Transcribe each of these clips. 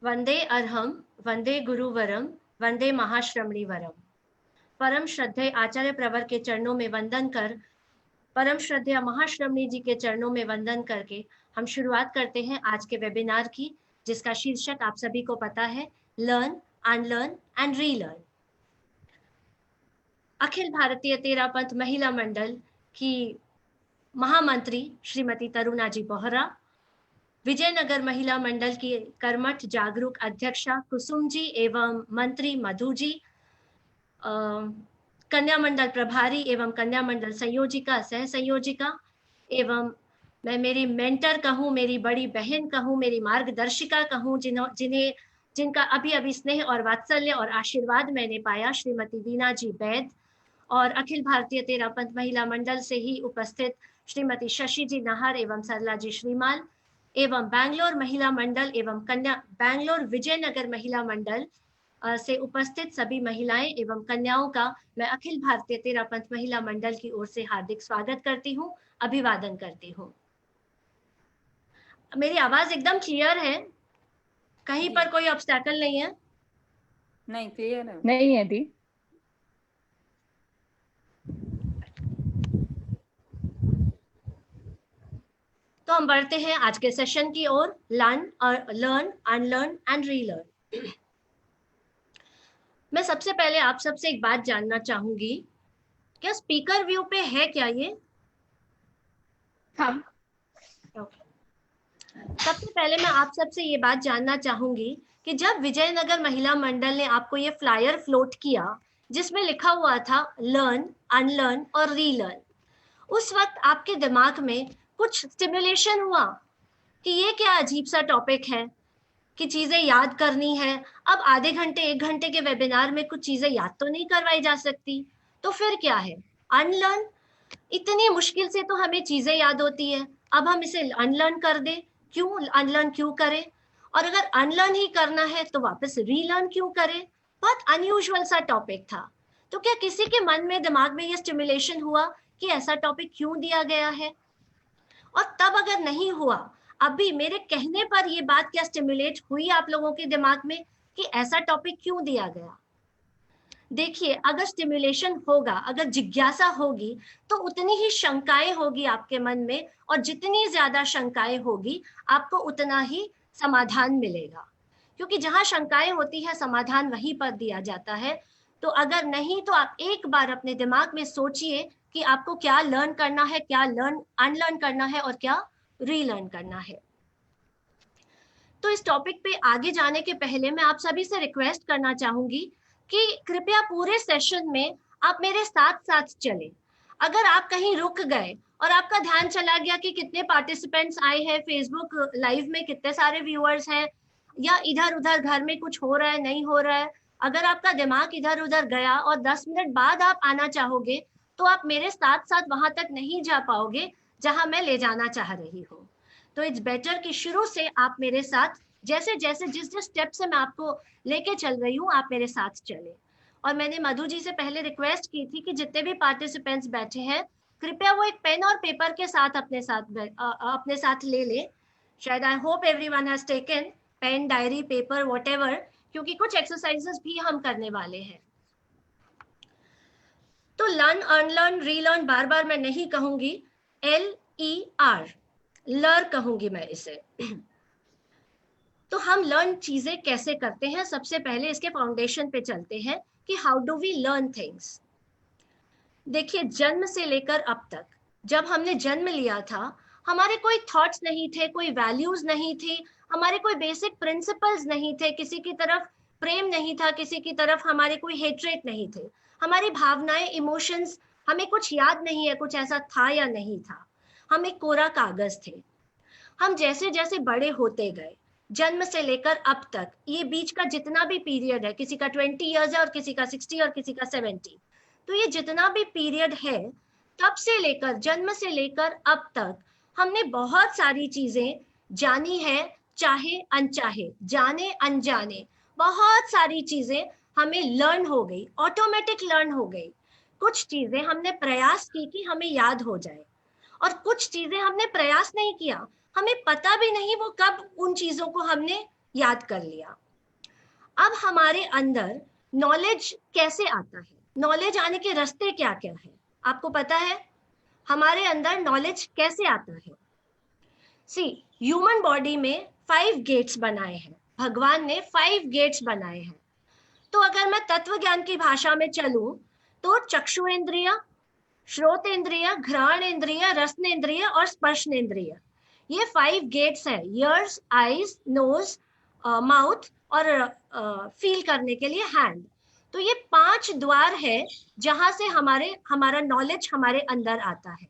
वंदे अर्हम वंदे गुरुवरम वंदे महाश्रमणीवरम। परम श्रद्धेय आचार्य प्रवर के चरणों में वंदन कर, परम श्रद्धेय महाश्रमणी जी के चरणों में वंदन करके हम शुरुआत करते हैं आज के वेबिनार की, जिसका शीर्षक आप सभी को पता है, learn, unlearn and relearn. Akhil Bharatiya Terapanth महिला मंडल की महामंत्री श्रीमती तरुणा जी बोहरा, विजयनगर महिला मंडल की कर्मठ जागरूक अध्यक्षा कुसुम जी एवं मंत्री मधु जी, कन्या मंडल प्रभारी एवं कन्या मंडल संयोजिका सह संयोजिका एवं मैं मेरी मेंटर कहूँ, मेरी बड़ी बहन कहूँ, मेरी मार्गदर्शिका कहूँ, जिनका अभी अभी स्नेह और वात्सल्य और आशीर्वाद मैंने पाया, श्रीमती वीना जी बैद, और अखिल भारतीय तेरापंथ महिला मंडल से ही उपस्थित श्रीमती शशि जी नाहर एवं सरला जी श्रीमाल, एवं बैंगलोर महिला मंडल एवं बैंगलोर विजयनगर महिला मंडल से उपस्थित सभी महिलाएं एवं कन्याओं का मैं अखिल भारतीय तेरापंथ महिला मंडल की ओर से हार्दिक स्वागत करती हूँ, अभिवादन करती हूँ। मेरी आवाज एकदम क्लियर है? कहीं पर कोई ऑब्स्टैकल नहीं है? नहीं, क्लियर है। नहीं है दी। तो हम बढ़ते हैं आज के सेशन की ओर, लर्न, अनलर्न एंड रीलर्न। मैं सबसे पहले आप सबसे एक बात जानना चाहूंगी, क्या स्पीकर व्यू पे है क्या ये? हाँ। सबसे पहले मैं आप सबसे ये बात जानना चाहूंगी कि जब विजयनगर महिला मंडल ने आपको ये फ्लायर फ्लोट किया जिसमें लिखा हुआ था लर्न, अनलर्न और रीलर्न, उस वक्त आपके दिमाग में कुछ स्टिमुलेशन हुआ कि ये क्या अजीब सा टॉपिक है कि चीजें याद करनी है? अब आधे घंटे 1 घंटे के वेबिनार में कुछ चीजें याद तो नहीं करवाई जा सकती, तो फिर क्या है अनलर्न? इतनी मुश्किल से तो हमें चीजें याद होती है, अब हम इसे अनलर्न कर दें? क्यों अनलर्न क्यों करें? और अगर अनलर्न ही करना है तो वापस रीलर्न क्यों करें? बहुत अनयूजुअल सा टॉपिक था। तो क्या किसी के मन में, दिमाग में ये स्टिमुलेशन हुआ कि ऐसा टॉपिक क्यों दिया गया है? और तब अगर नहीं हुआ, अभी मेरे कहने पर ये बात क्या स्टिमुलेट हुई आप लोगों के दिमाग में कि ऐसा टॉपिक क्यों दिया गया? देखिए, अगर स्टिमुलेशन होगा, अगर जिज्ञासा होगी, तो उतनी ही शंकाएं होगी आपके मन में, और जितनी ज्यादा शंकाएं होगी आपको उतना ही समाधान मिलेगा, क्योंकि जहां शंकाएं होती है समाधान वहीं पर दिया जाता है। तो अगर नहीं तो आप एक बार अपने दिमाग में सोचिए कि आपको क्या लर्न करना है, क्या अनलर्न करना है और क्या रीलर्न करना है। तो इस टॉपिक पे आगे जाने के पहले मैं आप सभी से रिक्वेस्ट करना चाहूंगी कि कृपया पूरे सेशन में आप मेरे साथ साथ चलें। अगर आप कहीं रुक गए और आपका ध्यान चला गया कि कितने पार्टिसिपेंट्स आए हैं, फेसबुक लाइव में कितने सारे व्यूअर्स हैं, या इधर उधर घर में कुछ हो रहा है, नहीं हो रहा है, अगर आपका दिमाग इधर उधर गया और 10 मिनट बाद आप आना चाहोगे, तो आप मेरे साथ साथ वहां तक नहीं जा पाओगे जहां मैं ले जाना चाह रही हूँ। तो इट्स बेटर कि शुरू से आप मेरे साथ, जैसे जैसे जिस जिस स्टेप से मैं आपको लेके चल रही हूँ, आप मेरे साथ चले। और मैंने मधु जी से पहले रिक्वेस्ट की थी कि जितने भी पार्टिसिपेंट्स बैठे हैं, कृपया वो एक पेन और पेपर के साथ अपने साथ ले ले। शायद I hope everyone has taken pen, diary, paper, whatever, क्योंकि कुछ एक्सरसाइजेस भी हम करने वाले हैं। तो लर्न, अनलर्न, रीलर्न बार बार मैं नहीं कहूंगी, LER, लर्न कहूंगी मैं इसे। तो हम लर्न चीजें कैसे करते हैं? सबसे पहले इसके फाउंडेशन पे चलते हैं कि how do we learn things. देखिए, जन्म से लेकर अब तक, जब हमने जन्म लिया था, हमारे कोई थॉट्स नहीं थे, कोई वैल्यूज नहीं थी, हमारे कोई बेसिक प्रिंसिपल्स नहीं थे, किसी की तरफ प्रेम नहीं था, किसी की तरफ हमारे कोई हेट्रेट नहीं थे, हमारी भावनाएं, इमोशंस, हमें कुछ याद नहीं है कुछ ऐसा था या नहीं था, हम एक कोरा कागज थे। हम जैसे जैसे बड़े होते गए, जन्म से लेकर अब तक, ये बीच का जितना भी पीरियड है, किसी का 20 ईयर्स है और किसी का 60 और किसी का 70, तो ये जितना भी पीरियड है, तब से लेकर, जन्म से लेकर अब तक हमने बहुत सारी चीजें जानी है, चाहे अनचाहे, जाने अनजाने, बहुत सारी चीजें हमें लर्न हो गई, ऑटोमेटिक लर्न हो गई। कुछ चीजें हमने प्रयास की कि हमें याद हो जाए, और कुछ चीजें हमने प्रयास नहीं किया, हमें पता भी नहीं वो कब उन चीजों को हमने याद कर लिया। अब हमारे अंदर नॉलेज कैसे आता है, नॉलेज आने के रास्ते क्या क्या है, आपको पता है? हमारे अंदर नॉलेज कैसे आता है? सी, ह्यूमन बॉडी में 5 गेट्स बनाए हैं, भगवान ने 5 गेट्स बनाए हैं। तो अगर मैं तत्व ज्ञान की भाषा में चलूं तो चक्षुएंद्रिय, श्रोतेंद्रिय, घ्राणेंद्रिय, रसनेंद्रिय और स्पर्शनेंद्रिय, ये 5 गेट्स है, ईयर्स, आईज, नोज, माउथ और फील करने के लिए हैंड। तो ये 5 द्वार है जहां से हमारा नॉलेज हमारे अंदर आता है।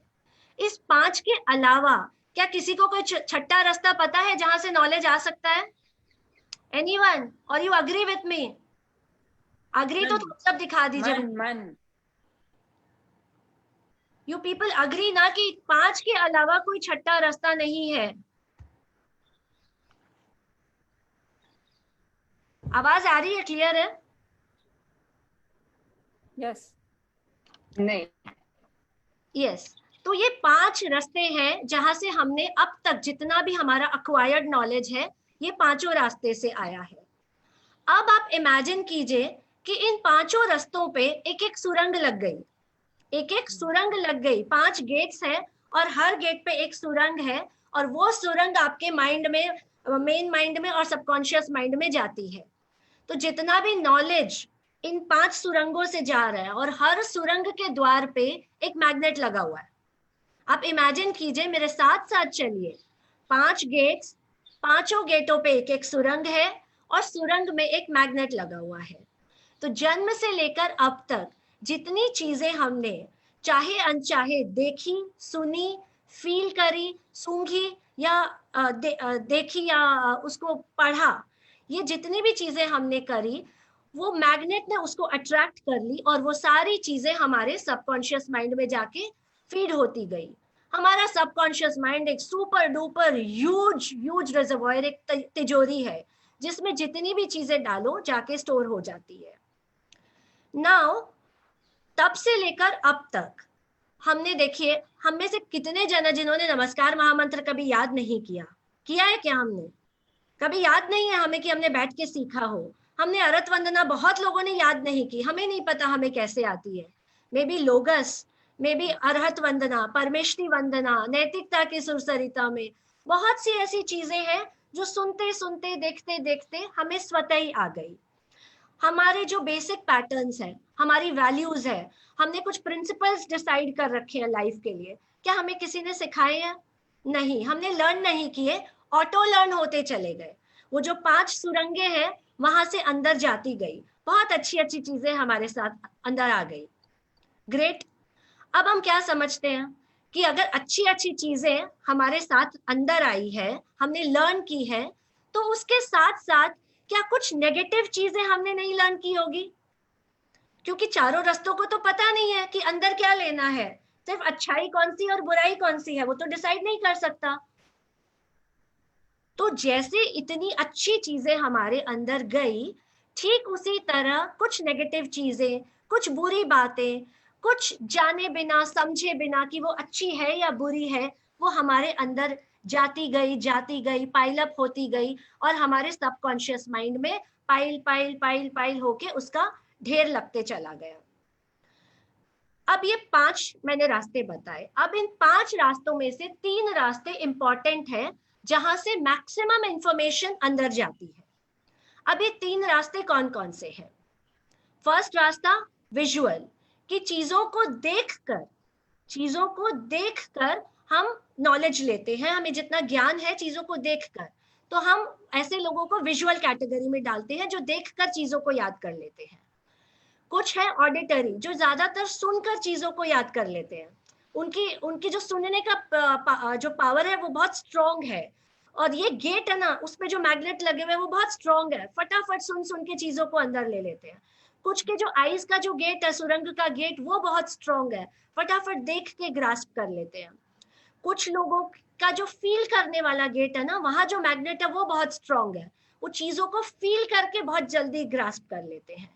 इस 5 के अलावा क्या किसी को कोई छठा रास्ता पता है जहां से नॉलेज आ सकता है? एनीवन? और you agree with me? Agree तो सब दिखा दीजिए। मन। यू पीपल अग्री ना कि 5 के अलावा कोई छठा रास्ता नहीं है? आवाज आ रही है? क्लियर है? यस। नहीं। यस। तो ये 5 रास्ते हैं जहां से हमने अब तक जितना भी हमारा अक्वायर्ड नॉलेज है, ये 5 रास्ते से आया है। अब आप इमेजिन कीजिए कि इन 5 रास्तों पे एक एक सुरंग लग गई, एक एक सुरंग लग गई। 5 गेट्स हैं और हर गेट पे एक सुरंग है, और वो सुरंग आपके माइंड में, मेन माइंड में और सबकॉन्शियस माइंड में जाती है। तो जितना भी नॉलेज इन 5 सुरंगों से जा रहा है, और हर सुरंग के द्वार पे एक मैग्नेट लगा हुआ है। आप इमेजिन कीजिए, मेरे साथ साथ चलिए। 5 गेट्स, 5 गेटों पे एक एक सुरंग है, और सुरंग में एक मैग्नेट लगा हुआ है। तो जन्म से लेकर अब तक जितनी चीजें हमने चाहे अनचाहे देखी, सुनी, फील करी, सूंघी या देखी या उसको पढ़ा, ये जितनी भी चीजें हमने करी, वो मैग्नेट ने उसको अट्रैक्ट कर ली, और वो सारी चीजें हमारे सबकॉन्शियस माइंड में जाके फीड होती गई। हमारा सबकॉन्शियस माइंड एक सुपर डुपर ह्यूज रिजर्वॉयर, एक तिजोरी है जिसमें जितनी भी चीजें डालो जाके स्टोर हो जाती है। नाउ, तब से लेकर अब तक हमने, देखिए, हम में से कितने जन जिन्होंने नमस्कार महामंत्र कभी याद नहीं किया? किया है क्या हमने? कभी याद नहीं है हमें कि हमने बैठ के सीखा हो। हमने अरत वंदना बहुत लोगों ने याद नहीं की, हमें नहीं पता हमें कैसे आती है। May be लोगस, may be arhat वंदना, परमेष्टि वंदना, नैतिकता की सुरसरिता में बहुत सी ऐसी चीजें हैं जो सुनते सुनते देखते देखते हमें स्वतः ही आ गई। हमारे जो बेसिक पैटर्न्स हैं, हमारी वैल्यूज है, हमने कुछ प्रिंसिपल्स डिसाइड कर रखे हैं लाइफ के लिए, क्या हमें किसी ने सिखाए हैं? नहीं, हमने लर्न नहीं किए, ऑटो लर्न होते चले गए। वो जो 5 सुरंगे हैं वहां से अंदर जाती गई, बहुत अच्छी अच्छी चीजें हमारे साथ अंदर आ गई। ग्रेट। अब हम क्या समझते हैं कि अगर अच्छी अच्छी चीजें हमारे साथ अंदर आई है, हमने लर्न की है, तो उसके साथ साथ क्या कुछ नेगेटिव चीजें हमने नहीं लर्न की होगी? क्योंकि चारों रास्तों को तो पता नहीं है कि अंदर क्या लेना है, सिर्फ अच्छाई कौन सी और बुराई कौन सी है वो तो डिसाइड नहीं कर सकता। तो जैसे इतनी अच्छी चीजें हमारे अंदर गई, ठीक उसी तरह कुछ नेगेटिव चीजें, कुछ बुरी बातें, कुछ जाने बिना समझे बिना कि वो अच्छी है या बुरी है, वो हमारे अंदर जाती गई, पाइल अप होती गई, और हमारे सबकॉन्शियस माइंड में पाइल पाइल पाइल पाइल होके उसका ढेर लगते चला गया। अब ये 5 मैंने रास्ते बताए। अब इन 5 रास्तों में से 3 रास्ते इंपॉर्टेंट हैं जहां से मैक्सिमम इंफॉर्मेशन अंदर जाती है। अब ये 3 रास्ते कौन कौन से हैं? फर्स्ट रास्ता विजुअल, कि चीजों को देखकर हम नॉलेज लेते हैं, हमें जितना ज्ञान है चीजों को देखकर, तो हम ऐसे लोगों को विजुअल कैटेगरी में डालते हैं जो देखकर चीजों को याद कर लेते हैं। कुछ है ऑडिटरी, जो ज्यादातर सुनकर चीजों को याद कर लेते हैं, उनकी जो सुनने का जो पावर है वो बहुत स्ट्रॉन्ग है, और ये गेट है ना, उसपे जो मैग्नेट लगे हुए वो बहुत स्ट्रॉन्ग है, फटाफट सुन सुन के चीजों को अंदर ले लेते हैं। कुछ के जो आईज का जो गेट है, सुरंग का गेट, वो बहुत स्ट्रॉन्ग है, फटाफट देख के ग्रास्प कर लेते हैं। कुछ लोगों का जो फील करने वाला गेट है ना, वहां जो मैग्नेट है वो बहुत स्ट्रॉन्ग है, वो चीजों को फील करके बहुत जल्दी ग्रास्प कर लेते हैं।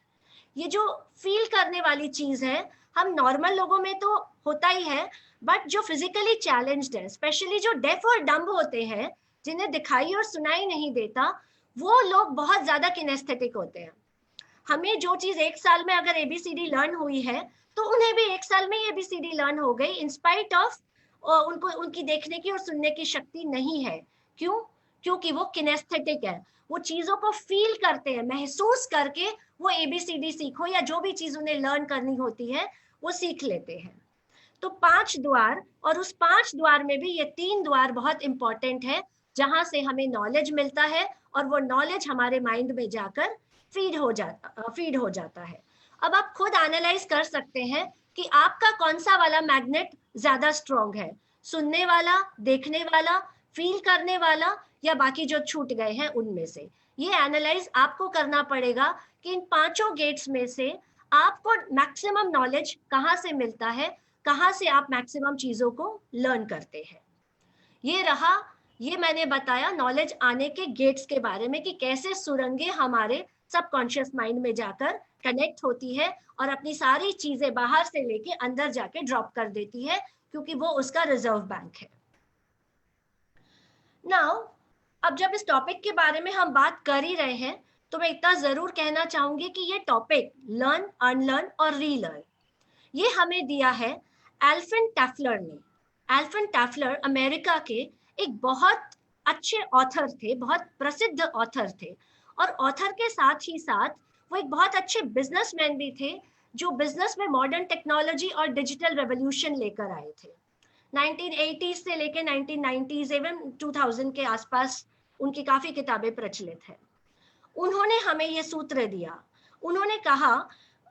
ये जो फील करने वाली चीज है, हम नॉर्मल लोगों में तो होता ही है, बट जो फिजिकली चैलेंज्ड है, स्पेशली जो डेफ और डम्ब होते हैं, जिन्हें दिखाई और सुनाई नहीं देता, वो लोग बहुत ज्यादा किनेस्थेटिक होते हैं। हमें जो चीज एक साल में अगर एबीसीडी लर्न हुई है तो उन्हें भी एक साल में एबीसीडी लर्न हो गई, इंस्पाइट ऑफ उनको उनकी देखने की और सुनने की शक्ति नहीं है। क्यों? क्योंकि वो किनेस्थेटिक है, वो चीजों को फील करते हैं, महसूस करके वो एबीसीडी सीखो या जो भी चीज उन्हें लर्न करनी होती है वो सीख लेते हैं। तो 5 द्वार, और उस 5 द्वार में भी ये 3 द्वार बहुत इंपॉर्टेंट है, जहां से हमें नॉलेज मिलता है और वो नॉलेज हमारे माइंड में जाकर फीड हो जाता है। अब आप खुद एनालाइज कर सकते हैं कि आपका कौन सा वाला मैग्नेट ज्यादा स्ट्रॉन्ग है, सुनने वाला, देखने वाला, फील करने वाला, या बाकी जो छूट गए हैं उनमें से। ये एनालाइज आपको करना पड़ेगा कि इन 5 गेट्स में से आपको मैक्सिमम नॉलेज कहाँ से मिलता है, कहाँ से आप मैक्सिमम चीजों को लर्न करते हैं। ये मैंने बताया नॉलेज आने के गेट्स के बारे में कि कैसे सुरंगें हमारे सबकॉन्शियस माइंड में जाकर कनेक्ट होती है और अपनी सारी चीजें बाहर से लेके अंदर जाके ड्रॉप कर देती है, क्योंकि वो उसका रिजर्व बैंक है। नाउ, अब जब इस टॉपिक के बारे में हम बात कर ही रहे हैं तो मैं इतना जरूर कहना चाहूंगी कि ये टॉपिक लर्न, अनलर्न और रीलर्न, ये हमें दिया है एल्फ्रेड टैफलर ने। एल्फ्रेड टैफलर अमेरिका के एक बहुत अच्छे ऑथर थे, बहुत प्रसिद्ध ऑथर थे, और ऑथर के साथ ही साथ वो एक बहुत अच्छे बिजनेसमैन भी थे, जो बिजनेस में मॉडर्न टेक्नोलॉजी और डिजिटल रेवोल्यूशन लेकर आए थे। 1980s से लेके 1990s एवं 2000 के आसपास उनकी काफी किताबें प्रचलित है। उन्होंने हमें ये सूत्र दिया। उन्होंने कहा,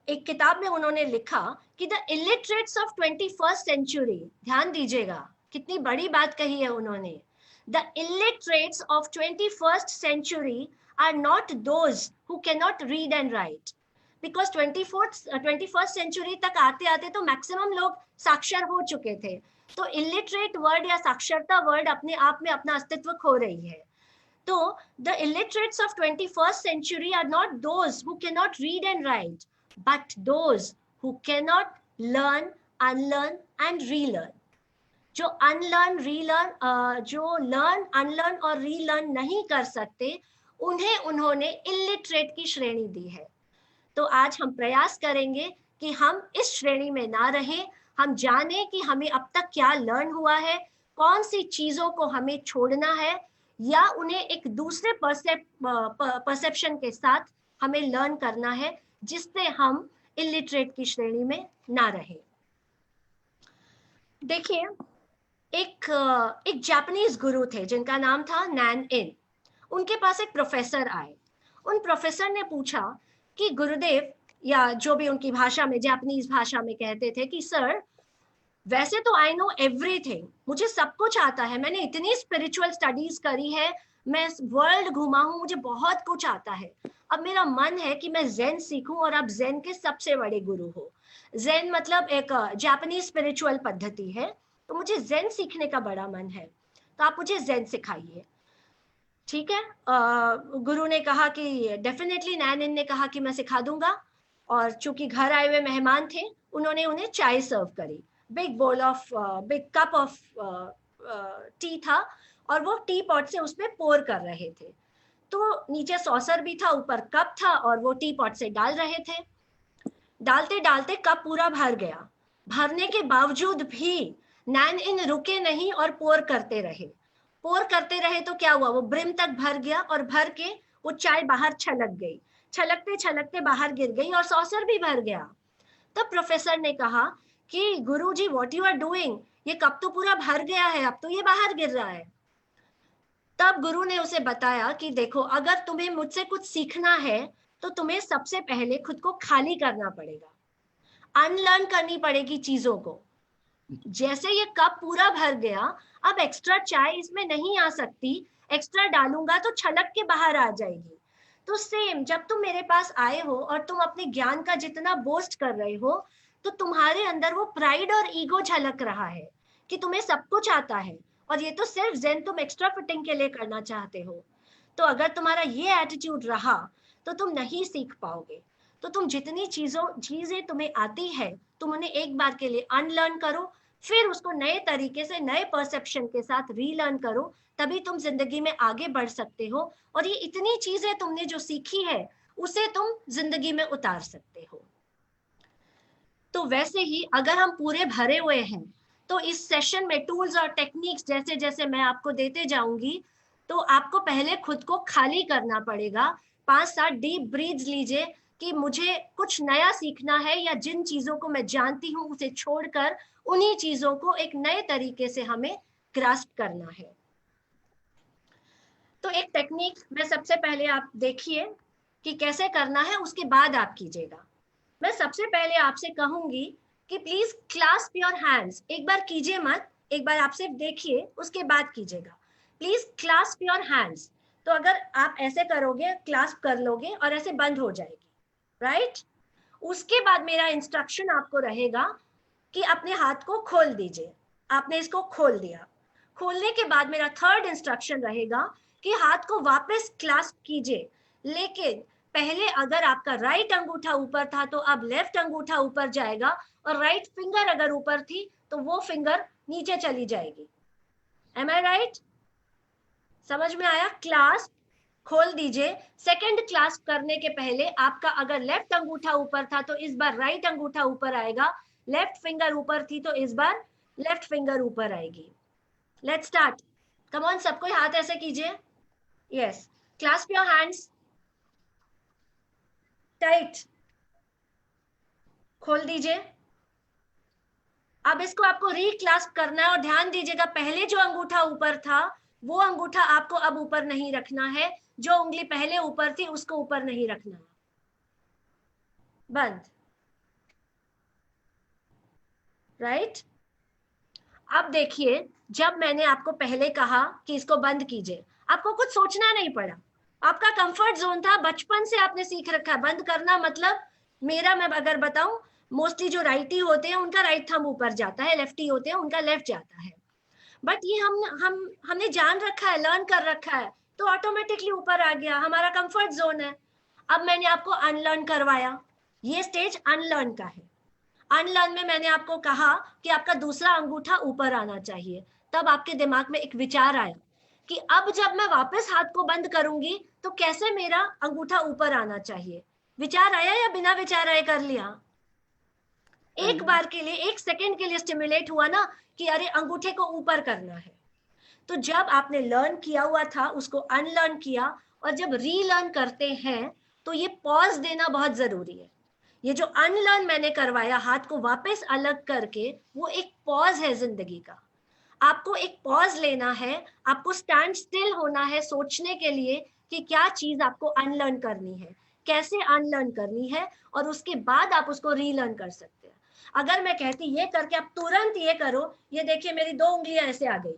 एक किताब में उन्होंने लिखा कि the illiterates of 21st century, ध्यान दीजिएगा कितनी बड़ी बात कही है उन्होंने, the illiterates of 21st century are not those who can not read and write, because 21st century तक आते आते तो मैक्सिमम लोग साक्षर हो चुके थे, तो इलिटरेट वर्ड या साक्षरता वर्ड अपने आप में अपना अस्तित्व खो रही है। तो the illiterates of 21st century are not those who cannot read and write, but those who cannot learn, unlearn and relearn. जो unlearn, relearn, जो learn, unlearn और relearn नहीं कर सकते, उन्हें उन्होंने illiterate की श्रेणी दी है। तो आज हम प्रयास करेंगे कि हम इस श्रेणी में ना रहें, हम जाने कि हमें अब तक क्या लर्न हुआ है, कौन सी चीजों को हमें छोड़ना है, या उन्हें एक दूसरे परसेप्शन के साथ हमें लर्न करना है, जिससे हम इलिटरेट की श्रेणी में ना रहें। देखिए, एक जापानीज गुरु थे जिनका नाम था नैन इन। उनके पास एक प्रोफेसर आए। उन प्रोफेसर ने पूछा कि गुरुदेव, या जो भी उनकी भाषा में, जापानीज भाषा में कहते थे कि सर, वैसे तो आई नो एवरीथिंग, मुझे सब कुछ आता है, मैंने इतनी स्पिरिचुअल स्टडीज करी है, मैं वर्ल्ड घुमा हूँ, मुझे बहुत कुछ आता है। अब मेरा मन है कि मैं ज़ेन सीखूं और आप ज़ेन के सबसे बड़े गुरु हो। ज़ेन मतलब एक जापानीज स्पिरिचुअल पद्धति है, तो मुझे ज़ेन सीखने का बड़ा मन है, तो आप मुझे ज़ेन सिखाइए। ठीक है, गुरु ने कहा कि डेफिनेटली, नैन ने कहा कि मैं सिखा दूंगा। और चूंकि घर आए हुए मेहमान थे, उन्होंने उन्हें चाय सर्व करी। बिग कप ऑफ टी था, और वो टी पॉट से उसमें पोर कर रहे थे। तो नीचे सॉसर भी था, ऊपर कप था, और वो टी पॉट से डाल रहे थे। डालते डालते कप पूरा भर गया। भरने के बावजूद भी नैन इन रुके नहीं और पोर करते रहे। पोर करते रहे तो क्या हुआ, वो ब्रिम तक भर गया, और भर के वो चाय बाहर छलक गई, छलकते छलकते बाहर गिर गई, और सॉसर भी भर गया। तब प्रोफेसर ने कहा कि गुरुजी, व्हाट यू आर डूइंग, ये कप तो पूरा भर गया है, अब तो ये बाहर गिर रहा है। तब गुरु ने उसे बताया कि देखो, अगर तुम्हें मुझसे कुछ सीखना है तो तुम्हें सबसे पहले खुद को खाली करना पड़ेगा, अनलर्न करनी पड़ेगी चीजों को। जैसे ये कप पूरा भर गया, अब एक्स्ट्रा चाय इसमें नहीं आ सकती, एक्स्ट्रा डालूंगा तो छलक के बाहर आ जाएगी। तो सेम, जब तुम मेरे पास आए हो और तुम अपने ज्ञान का जितना बोस्ट कर रहे हो, तो तुम्हारे अंदर वो प्राइड और ईगो झलक रहा है कि तुम्हें सब कुछ आता है, और ये तो सिर्फ ज़ेन तुम एक्स्ट्रा फिटिंग के लिए करना चाहते हो। तो अगर तुम्हारा ये एटीट्यूड रहा तो तुम नहीं सीख पाओगे। तो तुम जितनी चीजें तुम्हें आती है, तुम उन्हें एक बार के लिए अनलर्न करो, फिर उसको नए तरीके से, नए परसेप्शन के साथ रीलर्न करो, तभी तुम जिंदगी में आगे बढ़ सकते हो। और ये इतनी चीजें तुमने जो सीखी है उसे तुम जिंदगी में उतार सकते हो। तो वैसे ही अगर हम पूरे भरे हुए हैं, तो इस सेशन में टूल्स और टेक्निक्स जैसे जैसे मैं आपको देते जाऊंगी, तो आपको पहले खुद को खाली करना पड़ेगा। 5-7 डीप ब्रीथ्स लीजिए कि मुझे कुछ नया सीखना है, या जिन चीजों को मैं जानती हूँ उसे छोड़कर उन्हीं चीजों को एक नए तरीके से हमें ग्रास्प करना है। तो एक टेक्निक मैं सबसे पहले आप देखिए कि कैसे करना है, उसके बाद आप कीजिएगा। मैं सबसे पहले आपसे कहूंगी कि प्लीज क्लास्प योर हैंड्स। एक बार कीजिए मत, एक बार आप सिर्फ देखिए, उसके बाद कीजिएगा। Please clasp your hands. तो अगर आप ऐसे करोगे, क्लास्प कर लोगे और ऐसे बंद हो जाएगी, राइट? उसके बाद मेरा इंस्ट्रक्शन आपको रहेगा कि अपने हाथ को खोल दीजिए। आपने इसको खोल दिया। खोलने के बाद मेरा थर्ड इंस्ट्रक्शन रहेगा कि हाथ को वापस क्लास्प कीजिए, लेकिन पहले अगर आपका राइट अंगूठा ऊपर था तो अब लेफ्ट अंगूठा ऊपर जाएगा, और राइट फिंगर अगर ऊपर थी तो वो फिंगर नीचे चली जाएगी। M I right? समझ में आया? क्लास्प, खोल दीजिए। सेकंड क्लास्प करने के पहले आपका अगर लेफ्ट अंगूठा ऊपर था तो इस बार राइट अंगूठा ऊपर आएगा, लेफ्ट फिंगर ऊपर थी तो इस बार लेफ्ट फिंगर ऊपर आएगी। Let's start. कम ऑन, सबको हाथ ऐसे कीजिए। Yes, clasp your hands tight, खोल दीजिए। अब इसको आपको रीक्लास्प करना है, और ध्यान दीजिएगा पहले जो अंगूठा ऊपर था वो अंगूठा आपको अब ऊपर नहीं रखना है, जो उंगली पहले ऊपर थी उसको ऊपर नहीं रखना है। बंद, राइट? अब देखिए, जब मैंने आपको पहले कहा कि इसको बंद कीजिए, आपको कुछ सोचना नहीं पड़ा, आपका कंफर्ट जोन था, बचपन से आपने सीख रखा है बंद करना। मतलब मेरा, मैं अगर बताऊं, मोस्टली जो राइटी होते हैं उनका राइट थंब ऊपर जाता है, लेफ्टी होते हैं उनका लेफ्ट जाता है। बट ये हमने जान रखा है, लर्न कर रखा है, तो ऑटोमेटिकली ऊपर आ गया, हमारा कंफर्ट जोन है। अब मैंने आपको अनलर्न करवाया, ये स्टेज अनलर्न का है। अनलर्न में मैंने आपको कहा कि आपका दूसरा अंगूठा ऊपर आना चाहिए, तब आपके दिमाग में एक विचार आया कि अब जब मैं वापस हाथ को बंद करूंगी तो कैसे मेरा अंगूठा ऊपर आना चाहिए। विचार आया या बिना विचार आए कर लिया? एक बार के लिए, एक सेकंड के लिए स्टिमुलेट हुआ ना कि अरे अंगूठे को ऊपर करना है। तो जब आपने लर्न किया हुआ था उसको अनलर्न किया, और जब रीलर्न करते हैं तो ये पॉज देना बहुत जरूरी है। ये जो अनलर्न मैंने करवाया हाथ को वापस अलग करके, वो एक पॉज है जिंदगी का। आपको एक पॉज लेना है, आपको स्टैंड स्टिल होना है सोचने के लिए कि क्या चीज आपको अनलर्न करनी है, कैसे अनलर्न करनी है, और उसके बाद आप उसको रीलर्न कर सकते हैं। अगर मैं कहती ये करके आप तुरंत ये करो, ये देखिए मेरी 2 उंगलियां ऐसे आ गई,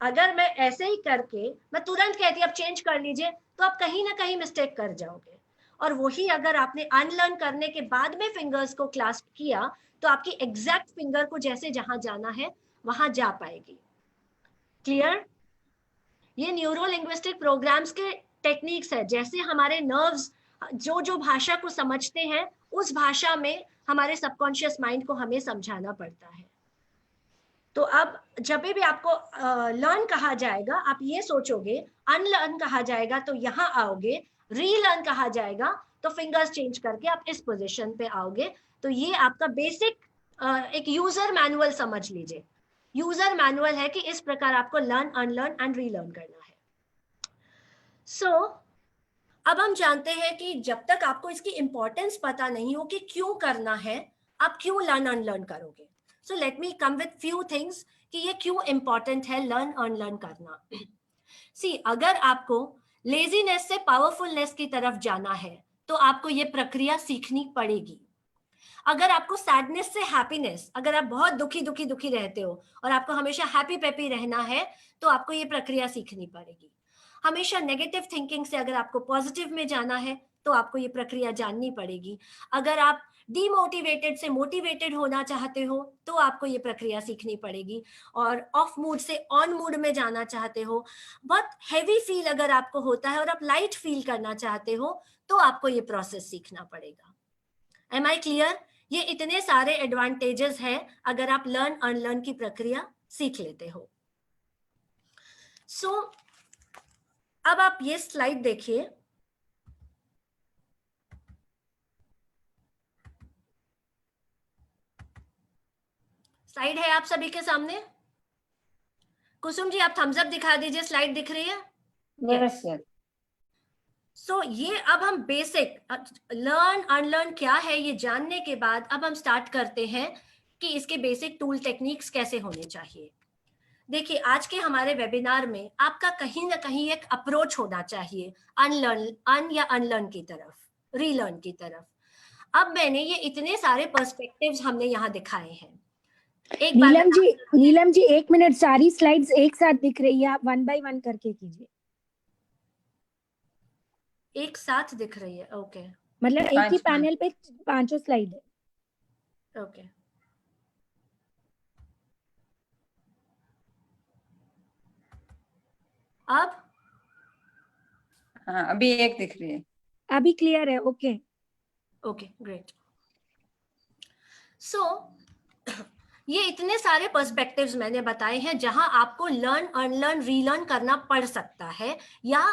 अगर मैं ऐसे ही करके मैं तुरंत कहती अब चेंज कर लीजिए, तो आप कहीं ना कहीं मिस्टेक कर जाओगे। और वही अगर आपने अनलर्न करने के बाद में फिंगर्स को क्लास्प किया, तो आपकी एग्जैक्ट फिंगर को जैसे जहां जाना है वहां जा पाएगी। क्लियर? ये न्यूरो लिंग्विस्टिक प्रोग्राम्स के टेक्निक्स है। जैसे हमारे नर्व्स जो जो भाषा को समझते हैं, उस भाषा में हमारे सबकॉन्शियस माइंड को हमें समझाना पड़ता है। तो अब जब भी आपको लर्न कहा जाएगा, आप ये सोचोगे, अनलर्न कहा जाएगा तो यहाँ आओगे, रीलर्न कहा जाएगा तो फिंगर्स चेंज करके आप इस पोजीशन पे आओगे। तो ये आपका बेसिक एक यूजर मैनुअल समझ लीजिए। यूजर मैनुअल है कि इस प्रकार आपको लर्न, अनलर्न एंड रीलर्न करना है। सो अब हम जानते हैं कि जब तक आपको इसकी इंपॉर्टेंस पता नहीं हो कि क्यों करना है, आप क्यों लर्न अनलर्न करोगे। So let me come with few things कि ये क्यों इंपॉर्टेंट है लर्न अनलर्न करना। सी, अगर आपको लेजीनेस से पावरफुलनेस की तरफ जाना है तो आपको ये प्रक्रिया सीखनी पड़ेगी। अगर आपको सैडनेस से हैप्पीनेस, अगर आप बहुत दुखी दुखी दुखी रहते हो और आपको हमेशा हैप्पी पैपी रहना है, तो आपको ये प्रक्रिया सीखनी पड़ेगी। हमेशा नेगेटिव थिंकिंग से अगर आपको पॉजिटिव में जाना है तो आपको ये प्रक्रिया जाननी पड़ेगी। अगर आप डीमोटिवेटेड से मोटिवेटेड होना चाहते हो तो आपको ये प्रक्रिया सीखनी पड़ेगी। और ऑफ मूड से ऑन मूड में जाना चाहते हो, बहुत हैवी फील अगर आपको होता है और आप लाइट फील करना चाहते हो, तो आपको ये प्रोसेस सीखना पड़ेगा। Am I clear? ये इतने सारे एडवांटेजेस हैं अगर आप लर्न अनलर्न की प्रक्रिया सीख लेते हो। सो अब आप ये स्लाइड देखिए। स्लाइड है आप सभी के सामने? कुसुम जी आप थम्स अप दिखा दीजिए, स्लाइड दिख रही है? Yes, yes. सो ये अब हम बेसिक लर्न अनलर्न क्या है ये जानने के बाद अब हम स्टार्ट करते हैं कि इसके बेसिक टूल टेक्निक्स कैसे होने चाहिए। देखिए आज के हमारे वेबिनार में आपका कहीं ना कहीं एक अप्रोच होना चाहिए अनलर्न की तरफ, रीलर्न की तरफ। अब मैंने ये इतने सारे पर्सपेक्टिव्स हमने यहाँ दिखाए हैं। एक बार नीलम जी 1 मिनट, सारी स्लाइड्स एक साथ दिख रही है, आप 1 बाय 1 करके कीजिए। एक साथ दिख रही है? ओके, मतलब एक ही पैनल पे 5 स्लाइड है। ओके, अब हाँ अभी एक दिख रही है, अभी क्लियर है। Okay okay, great. सो ये इतने सारे पर्सपेक्टिव्स मैंने बताए हैं जहां आपको लर्न अनलर्न रीलर्न करना पड़ सकता है, या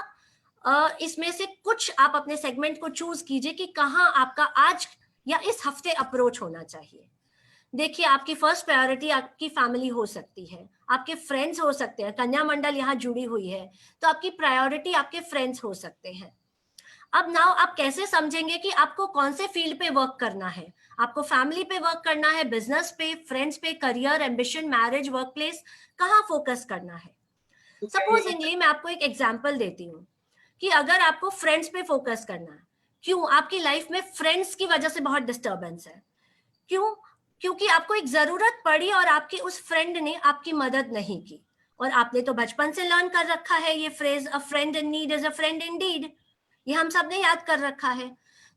इसमें से कुछ आप अपने सेगमेंट को चूज कीजिए कि कहां आपका आज या इस हफ्ते अप्रोच होना चाहिए। देखिए आपकी फर्स्ट प्रायोरिटी आपकी फैमिली हो सकती है, आपके फ्रेंड्स हो सकते हैं, कन्या मंडल यहाँ जुड़ी हुई है तो आपकी प्रायोरिटी आपके फ्रेंड्स हो सकते हैं। अब नाउ आप कैसे समझेंगे कि आपको कौन से फील्ड पे वर्क करना है? आपको फैमिली पे वर्क करना है, बिजनेस पे, फ्रेंड्स पे, career, ambition, marriage, work place, कहाँ फोकस करना है? सपोजिंगली मैं आपको एक एग्जांपल देती हूँ कि अगर आपको फ्रेंड्स पे फोकस करना है, क्यों? आपकी लाइफ में फ्रेंड्स की वजह से बहुत डिस्टर्बेंस है। क्यों? क्योंकि आपको एक जरूरत पड़ी और आपकी उस फ्रेंड ने आपकी मदद नहीं की, और आपने तो बचपन से लर्न कर रखा है ये phrase, a friend in need is a friend Indeed, ये हम सब ने याद कर रखा है।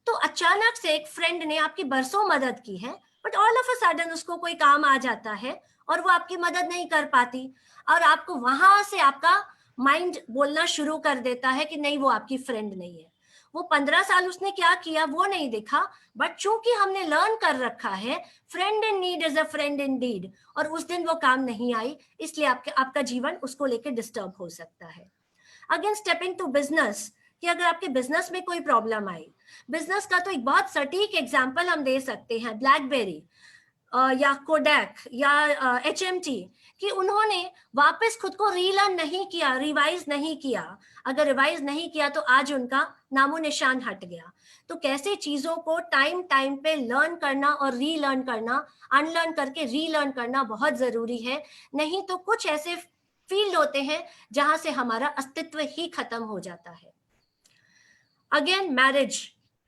तो अचानक से एक फ्रेंड ने आपकी बरसों मदद की है, but all of a sudden उसको कोई काम आ जाता है और वो आपकी मदद नहीं कर पाती, और आपको वहां से आपका माइंड बोलना शुरू कर देता है कि नहीं वो आपकी फ्रेंड नहीं है। वो 15 साल उसने क्या किया वो नहीं दिखा, बट चूंकि हमने लर्न कर रखा है friend in need is a friend indeed, और उस दिन वो काम नहीं आई, इसलिए आपका जीवन उसको लेकर डिस्टर्ब हो सकता है। अगेन स्टेपिंग टू बिजनेस, कि अगर आपके बिजनेस में कोई प्रॉब्लम आई, बिजनेस का तो एक बहुत सटीक एग्जांपल हम दे सकते हैं ब्लैकबेरी या कोडैक या HMT, कि उन्होंने वापस खुद को रीलर्न नहीं किया, रिवाइज नहीं किया। अगर रिवाइज नहीं किया तो आज उनका नामो निशान हट गया। तो कैसे चीजों को टाइम टाइम पे लर्न करना और रीलर्न करना, अनलर्न करके रीलर्न करना बहुत जरूरी है। नहीं तो कुछ ऐसे फील्ड होते हैं जहां से हमारा अस्तित्व ही खत्म हो जाता है। अगेन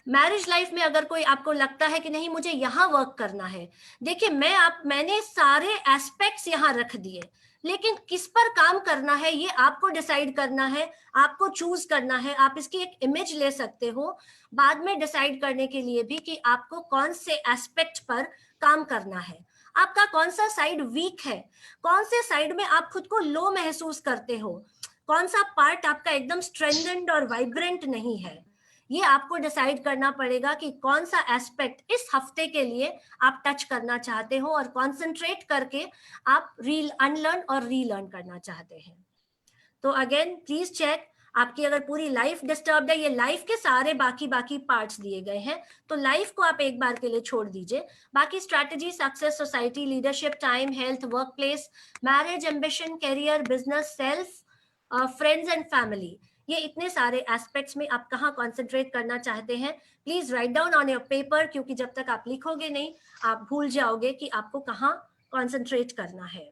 मैरिज लाइफ में अगर कोई आपको लगता है कि नहीं मुझे यहाँ वर्क करना है, देखिए मैंने सारे एस्पेक्ट्स यहाँ रख दिए, लेकिन किस पर काम करना है ये आपको डिसाइड करना है, आपको चूज करना है। आप इसकी एक इमेज ले सकते हो बाद में डिसाइड करने के लिए भी कि आपको कौन से एस्पेक्ट पर काम करना है, आपका कौन सा साइड वीक है, कौन से साइड में आप खुद को लो महसूस करते हो, कौन सा पार्ट आपका एकदम स्ट्रेंथेंड और वाइब्रेंट नहीं है। ये आपको डिसाइड करना पड़ेगा कि कौन सा एस्पेक्ट इस हफ्ते के लिए आप टच करना चाहते हो और कंसंट्रेट करके आप अनलर्न और रीलर्न करना चाहते हैं। तो अगेन प्लीज चेक, आपकी अगर पूरी लाइफ डिस्टर्ब्ड है, ये लाइफ के सारे बाकी पार्ट्स दिए गए हैं, तो लाइफ को आप एक बार के लिए छोड़ दीजिए। बाकी strategy, success, society, leadership, time, health, work place, marriage, ambition, career, business, self, friends and family, ये इतने सारे एस्पेक्ट्स में आप कहाँ कॉन्सेंट्रेट करना चाहते हैं, please write down on your paper, क्योंकि जब तक आप लिखोगे नहीं आप भूल जाओगे कि आपको कहाँ कॉन्सेंट्रेट करना है।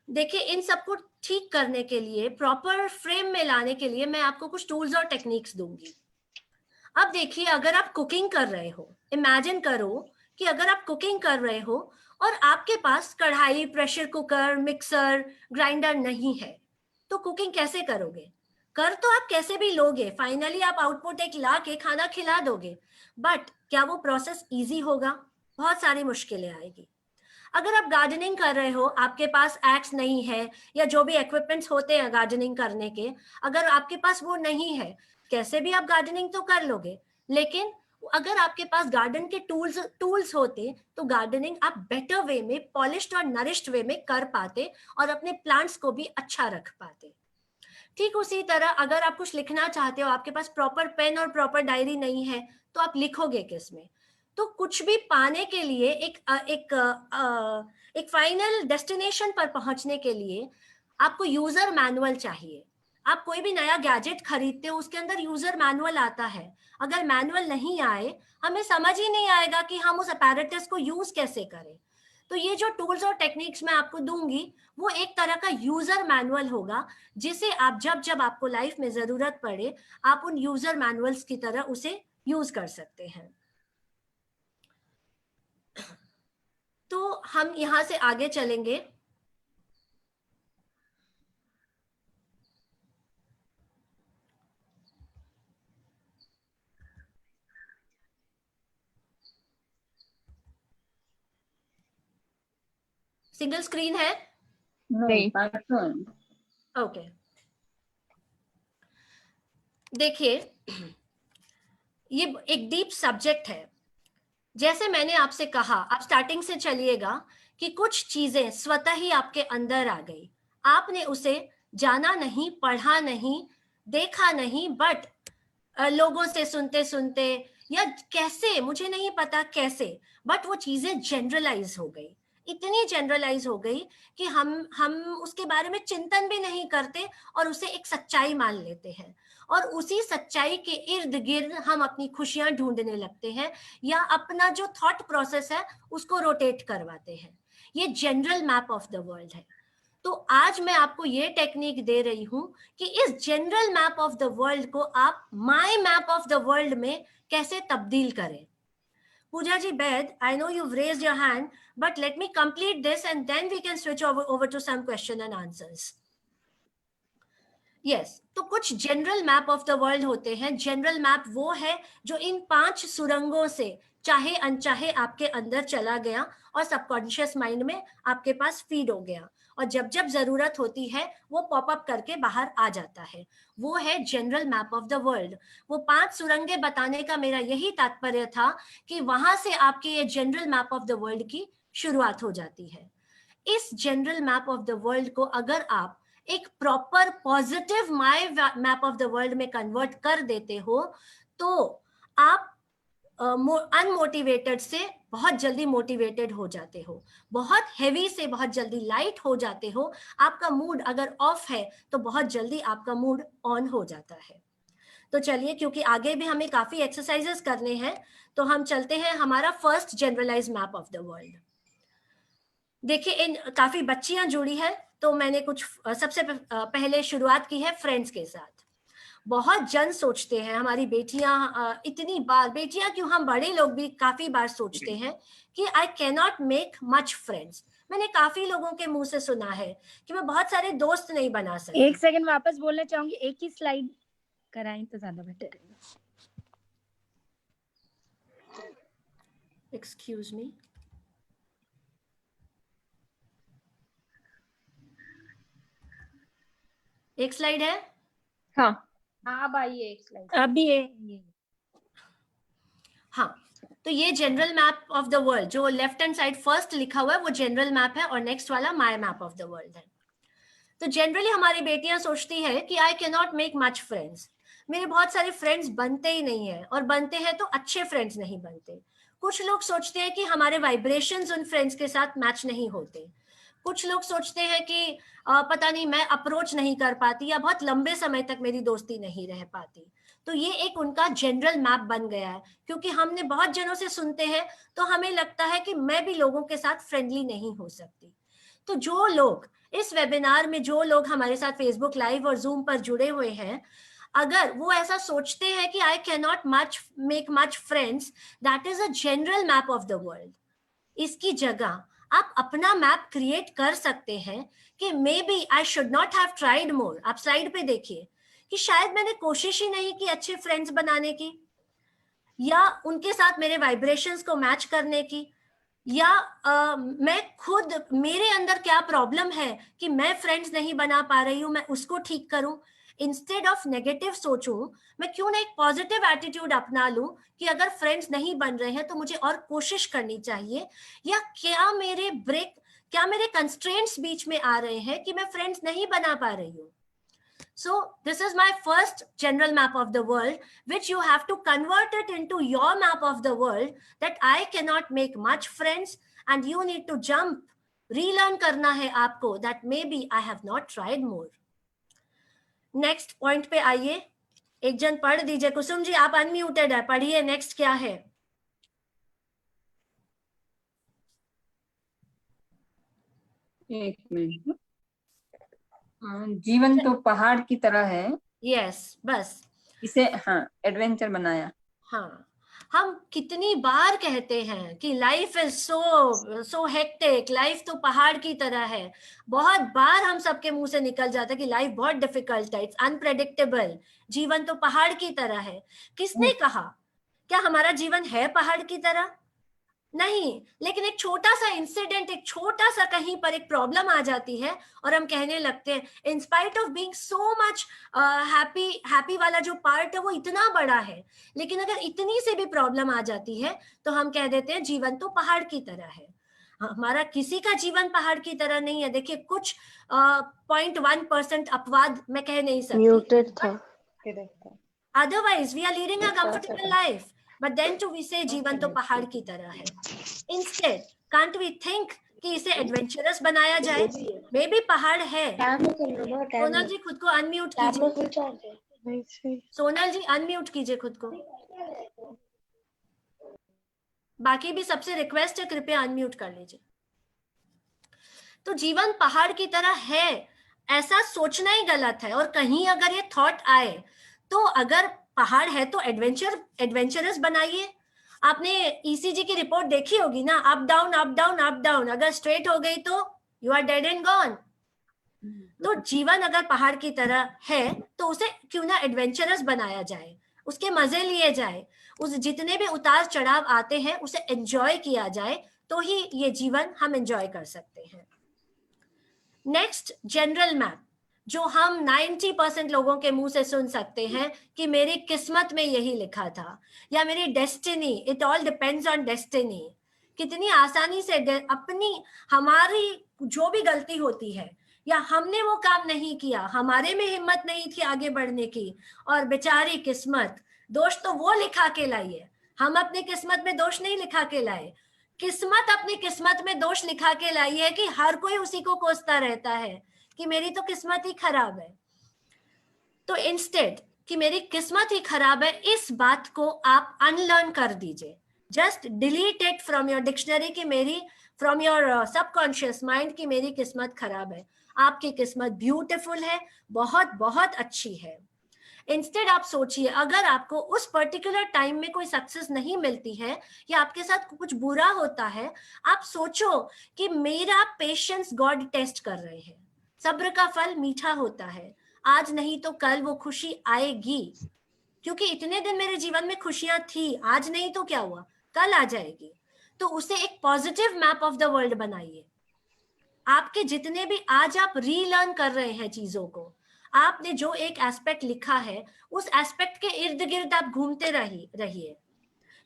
देखिए इन सबको ठीक करने के लिए, प्रॉपर फ्रेम में लाने के लिए मैं आपको कुछ टूल्स और टेक्निक्स दूंगी। अब देखिए अगर आप कुकिंग कर रहे हो, इमेजिन करो कि अगर आप कुकिंग कर रहे हो और आपके पास कढ़ाई, प्रेशर कुकर, मिक्सर, ग्राइंडर नहीं है, तो कुकिंग कैसे करोगे? कर तो आप कैसे भी लोगे, फाइनली आप आउटपुट एक ला के खाना खिला दोगे, बट क्या वो प्रोसेस इजी होगा? बहुत सारी मुश्किलें आएगी। अगर आप गार्डनिंग कर रहे हो, आपके पास एक्स नहीं है या जो भी इक्विपमेंट्स होते हैं गार्डनिंग करने के, अगर आपके पास वो नहीं है, कैसे भी आप गार्डनिंग तो कर लोगे, लेकिन अगर आपके पास गार्डन के टूल्स होते तो गार्डनिंग आप बेटर वे में, पॉलिश्ड और नरिश्ड वे में कर पाते और अपने प्लांट्स को भी अच्छा रख पाते। ठीक उसी तरह अगर आप कुछ लिखना चाहते हो, आपके पास प्रॉपर पेन और प्रॉपर डायरी नहीं है, तो आप लिखोगे किस में? तो कुछ भी पाने के लिए एक फाइनल डेस्टिनेशन पर पहुंचने के लिए आपको यूजर मैनुअल चाहिए। आप कोई भी नया गैजेट खरीदते हो, उसके अंदर यूजर मैनुअल आता है। अगर मैनुअल नहीं आए, हमें समझ ही नहीं आएगा कि हम उस अपैरेटस को यूज कैसे करें। तो ये जो टूल्स और टेक्निक्स मैं आपको दूंगी, वो एक तरह का यूजर मैनुअल होगा, जिसे आप जब जब आपको लाइफ में जरूरत पड़े, आप उन यूजर मैनुअल्स की तरह उसे यूज कर सकते हैं। तो हम यहां से आगे चलेंगे। सिंगल स्क्रीन है? नहीं। ओके, देखिए, ये एक डीप सब्जेक्ट है। जैसे मैंने आपसे कहा, आप स्टार्टिंग से चलिएगा कि कुछ चीजें स्वतः ही आपके अंदर आ गई, आपने उसे जाना नहीं, पढ़ा नहीं, देखा नहीं, बट लोगों से सुनते सुनते या कैसे, मुझे नहीं पता कैसे, बट वो चीजें जनरलाइज हो गई, इतनी जनरलाइज हो गई कि हम उसके बारे में चिंतन भी नहीं करते और उसे एक सच्चाई मान लेते हैं, और उसी सच्चाई के इर्द गिर्द हम अपनी खुशियां ढूंढने लगते हैं या अपना जो थॉट प्रोसेस है उसको रोटेट करवाते हैं। ये general map of the world है। तो आज मैं आपको ये टेक्निक दे रही हूं कि इस general map of the world को आप my map of the world में कैसे तब्दील करें। पूजा जी Bed, I know you've raised your hand, but let me complete this and then we can switch over to some question and answers. Yes, तो कुछ general map of the world होते हैं। General map वो है जो इन 5 सुरंगों से चाहे अनचाहे आपके अंदर चला गया और सबकॉन्शियस माइंड में आपके पास फीड हो गया, और जब जब जरूरत होती है वो पॉपअप करके बाहर आ जाता है। वो है general map of the world. वो 5 सुरंगें बताने का मेरा यही तात्पर्य था कि वहां से आपके ये general map of the world की शुरुआत हो जाती है। इस general map of the world को अगर आप एक proper positive my map of the world में कन्वर्ट कर देते हो, तो आप अनमोटिवेटेड से बहुत जल्दी मोटिवेटेड हो जाते हो, बहुत हेवी से बहुत जल्दी लाइट हो जाते हो। आपका मूड अगर ऑफ है तो बहुत जल्दी आपका मूड ऑन हो जाता है। तो चलिए, क्योंकि आगे भी हमें काफी एक्सरसाइजेस करने हैं, तो हम चलते हैं हमारा first generalise map of the world. देखिए, इन काफी बच्चियां जुड़ी है, तो मैंने कुछ सबसे पहले शुरुआत की है फ्रेंड्स के साथ। बहुत जन सोचते हैं, हमारी बेटियां इतनी बार, बेटियां क्यों, हम बड़े लोग भी काफी बार सोचते हैं कि I can not make much friends. मैंने काफी लोगों के मुंह से सुना है कि मैं बहुत सारे दोस्त नहीं बना सकती। एक सेकंड वापस बोलना चाहूंगी, एक ही स्लाइड कराएं तो ज्यादा बेटर है। एक्सक्यूज मी, एक स्लाइड है? हाँ अब आइए एक स्लाइड। अभी ये हाँ, तो ये general map of the world, जो लेफ्ट हैंड साइड फर्स्ट लिखा हुआ है वो जनरल मैप है, और नेक्स्ट वाला my map of the world है। तो जनरली हमारी बेटियां सोचती है कि I can not make much friends, मेरे बहुत सारे फ्रेंड्स बनते ही नहीं है, और बनते हैं तो अच्छे फ्रेंड्स नहीं बनते। कुछ लोग सोचते हैं कि हमारे वाइब्रेशंस उन फ्रेंड्स के साथ मैच नहीं होते। कुछ लोग सोचते हैं कि पता नहीं मैं अप्रोच नहीं कर पाती, या बहुत लंबे समय तक मेरी दोस्ती नहीं रह पाती। तो ये एक उनका जनरल मैप बन गया है, क्योंकि हमने बहुत जनों से सुनते हैं तो हमें लगता है कि मैं भी लोगों के साथ फ्रेंडली नहीं हो सकती। तो जो लोग इस वेबिनार में, जो लोग हमारे साथ फेसबुक लाइव और जूम पर जुड़े हुए हैं, अगर वो ऐसा सोचते हैं कि I can not make much friends, that is a general map of the world. इसकी जगह आप अपना मैप क्रिएट कर सकते हैं कि maybe I should not have tried more. आप स्लाइड पे देखिए कि शायद मैंने कोशिश ही नहीं की अच्छे फ्रेंड्स बनाने की, या उनके साथ मेरे वाइब्रेशंस को मैच करने की, या मैं खुद, मेरे अंदर क्या प्रॉब्लम है कि मैं फ्रेंड्स नहीं बना पा रही हूँ, मैं उसको ठीक करूं। इंस्टेड ऑफ नेगेटिव सोचूं, मैं क्यों ना एक पॉजिटिव एटीट्यूड अपना लूं कि अगर फ्रेंड्स नहीं बन रहे हैं तो मुझे और कोशिश करनी चाहिए, या क्या मेरे कंस्ट्रेंट्स बीच में आ रहे हैं कि मैं फ्रेंड्स नहीं बना पा रही हूँ. So this is my first general map of the world, which you have to convert it into your map of the world, that I cannot make much friends and you need to jump, relearn करना है आपको, that maybe I have not tried more. Next point पे आइए, एक जन पढ़ दीजिए. कुसुम जी आप अनम्यूटेड है, पढ़िए नेक्स्ट क्या है. एक मिनट. जीवन तो पहाड़ की तरह है. यस, बस इसे एडवेंचर बनाया. हाँ, हम कितनी बार कहते हैं कि life is so hectic, life तो पहाड़ की तरह है. बहुत बार हम सबके मुंह से निकल जाता है कि लाइफ बहुत डिफिकल्ट है, इट्स अनप्रेडिक्टेबल, जीवन तो पहाड़ की तरह है. किसने कहा? क्या हमारा जीवन है पहाड़ की तरह? नहीं, लेकिन एक छोटा सा इंसिडेंट, एक छोटा सा कहीं पर एक प्रॉब्लम आ जाती है और हम कहने लगते हैं in spite of being so much happy वाला जो पार्ट है वो इतना बड़ा है, लेकिन अगर इतनी से भी प्रॉब्लम आ जाती है तो हम कह देते हैं जीवन तो पहाड़ की तरह है. हमारा किसी का जीवन पहाड़ की तरह नहीं है. देखिए कुछ 0.1% अपवाद मैं कह नहीं सकती, म्यूटेड था, otherwise we are leading a comfortable life. But then too we say जीवन तो पहाड़ की तरह है. Instead, can't we think कि इसे एडवेंचरस बनाया जाए? मे बी पहाड़ है. सोनल जी खुद को अनम्यूट कीजिए. सोनल जी अनम्यूट कीजिए खुद को. बाकी भी सबसे रिक्वेस्ट है कृपया अनम्यूट कर लीजिए. तो जीवन पहाड़ की तरह है ऐसा सोचना ही गलत है. और कहीं अगर ये थॉट आए तो अगर पहाड़ है तो एडवेंचरस बनाइए. आपने ईसीजी की रिपोर्ट देखी होगी ना, up down up down up down. अगर स्ट्रेट हो गई तो you are dead and gone. तो जीवन अगर पहाड़ की तरह है तो उसे क्यों ना एडवेंचरस बनाया जाए, उसके मजे लिए जाए, उस जितने भी उतार चढ़ाव आते हैं उसे एंजॉय किया जाए, तो ही ये जीवन हम एंजॉय कर सकते हैं. नेक्स्ट जनरल मैप, जो हम 90% लोगों के मुंह से सुन सकते हैं कि मेरी किस्मत में यही लिखा था, या मेरी destiny, it all depends on destiny. कितनी आसानी से हमारी जो भी गलती होती है या हमने वो काम नहीं किया, हमारे में हिम्मत नहीं थी आगे बढ़ने की, और बेचारी किस्मत, दोष तो वो लिखा के लाई है, हम अपनी किस्मत में दोष नहीं लिखा के लाए. किस्मत अपनी किस्मत में दोष लिखा के लाई है कि हर कोई उसी को कोसता रहता है कि मेरी तो किस्मत ही खराब है. तो इंस्टेड कि मेरी किस्मत ही खराब है, इस बात को आप अनलर्न कर दीजिए. Just delete it from your dictionary कि मेरी, फ्रॉम योर सबकॉन्शियस माइंड कि मेरी किस्मत खराब है. आपकी किस्मत ब्यूटीफुल है, बहुत बहुत अच्छी है. इंस्टेड आप सोचिए अगर आपको उस पर्टिकुलर टाइम में कोई सक्सेस नहीं मिलती है या आपके साथ कुछ बुरा होता है, आप सोचो कि मेरा पेशेंस गॉड टेस्ट कर रहे हैं. सब्र का फल मीठा होता है, आज नहीं तो कल वो खुशी आएगी, क्योंकि इतने दिन मेरे जीवन में खुशियां थी, आज नहीं तो क्या हुआ, कल आ जाएगी. तो उसे एक positive map of the world बनाइए. आपके जितने भी आज आप रीलर्न कर रहे हैं चीजों को, आपने जो एक एस्पेक्ट लिखा है उस एस्पेक्ट के इर्द गिर्द आप घूमते रहिए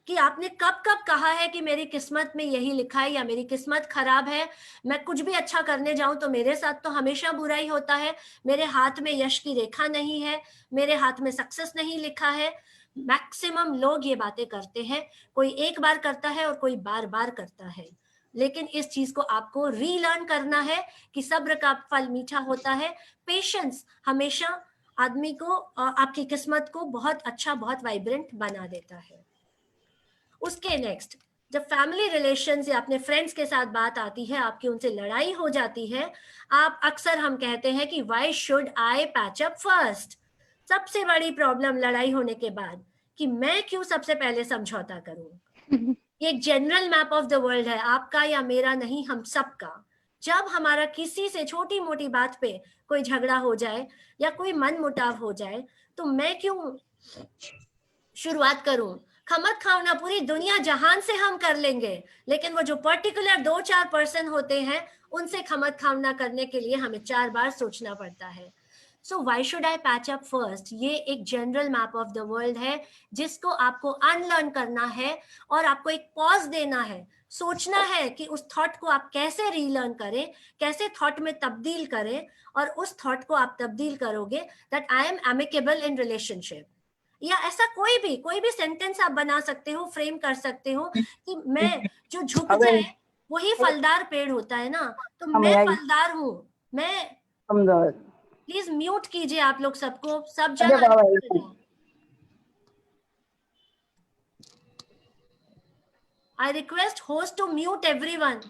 कि आपने कब कब कहा है कि मेरी किस्मत में यही लिखा है या मेरी किस्मत खराब है, मैं कुछ भी अच्छा करने जाऊं तो मेरे साथ तो हमेशा बुरा ही होता है, मेरे हाथ में यश की रेखा नहीं है, मेरे हाथ में सक्सेस नहीं लिखा है. मैक्सिमम लोग ये बातें करते हैं, कोई एक बार करता है और कोई बार बार करता है, लेकिन इस चीज को आपको रीलर्न करना है कि सब्र का फल मीठा होता है. पेशेंस हमेशा आदमी को, आपकी किस्मत को बहुत अच्छा, बहुत वाइब्रेंट बना देता है. उसके नेक्स्ट, जब फैमिली रिलेशंस या अपने फ्रेंड्स के साथ बात आती है, आपकी उनसे लड़ाई हो जाती है, आप अक्सर हम कहते हैं कि why should I patch up first. सबसे बड़ी प्रॉब्लम लड़ाई होने के बाद कि मैं क्यों सबसे पहले समझौता करूं. ये एक general map of the world है, आपका या मेरा नहीं, हम सबका. जब हमारा किसी से छोटी मोटी बात पे कोई झगड़ा हो जाए या कोई मन मुटाव हो जाए तो मैं क्यों शुरुआत करूं. खमत खाना पूरी दुनिया जहान से हम कर लेंगे, लेकिन वो जो पर्टिकुलर 2-4% होते हैं उनसे खमत खाना करने के लिए हमें 4 बार सोचना पड़ता है. सो why should I patch up first, ये एक general map of the world है जिसको आपको अनलर्न करना है और आपको एक पॉज देना है, सोचना है कि उस थॉट को आप कैसे रीलर्न करें, कैसे थॉट में तब्दील करें, और उस थॉट को आप तब्दील करोगे that I am amicable in relationship. या ऐसा कोई भी सेंटेंस आप बना सकते हो, फ्रेम कर सकते हो कि मैं जो झुक जाए वही फलदार पेड़ होता है ना, तो मैं फलदार हूँ, मैं। प्लीज म्यूट कीजिए आप लोग सबको, सब जन। I request host to mute everyone.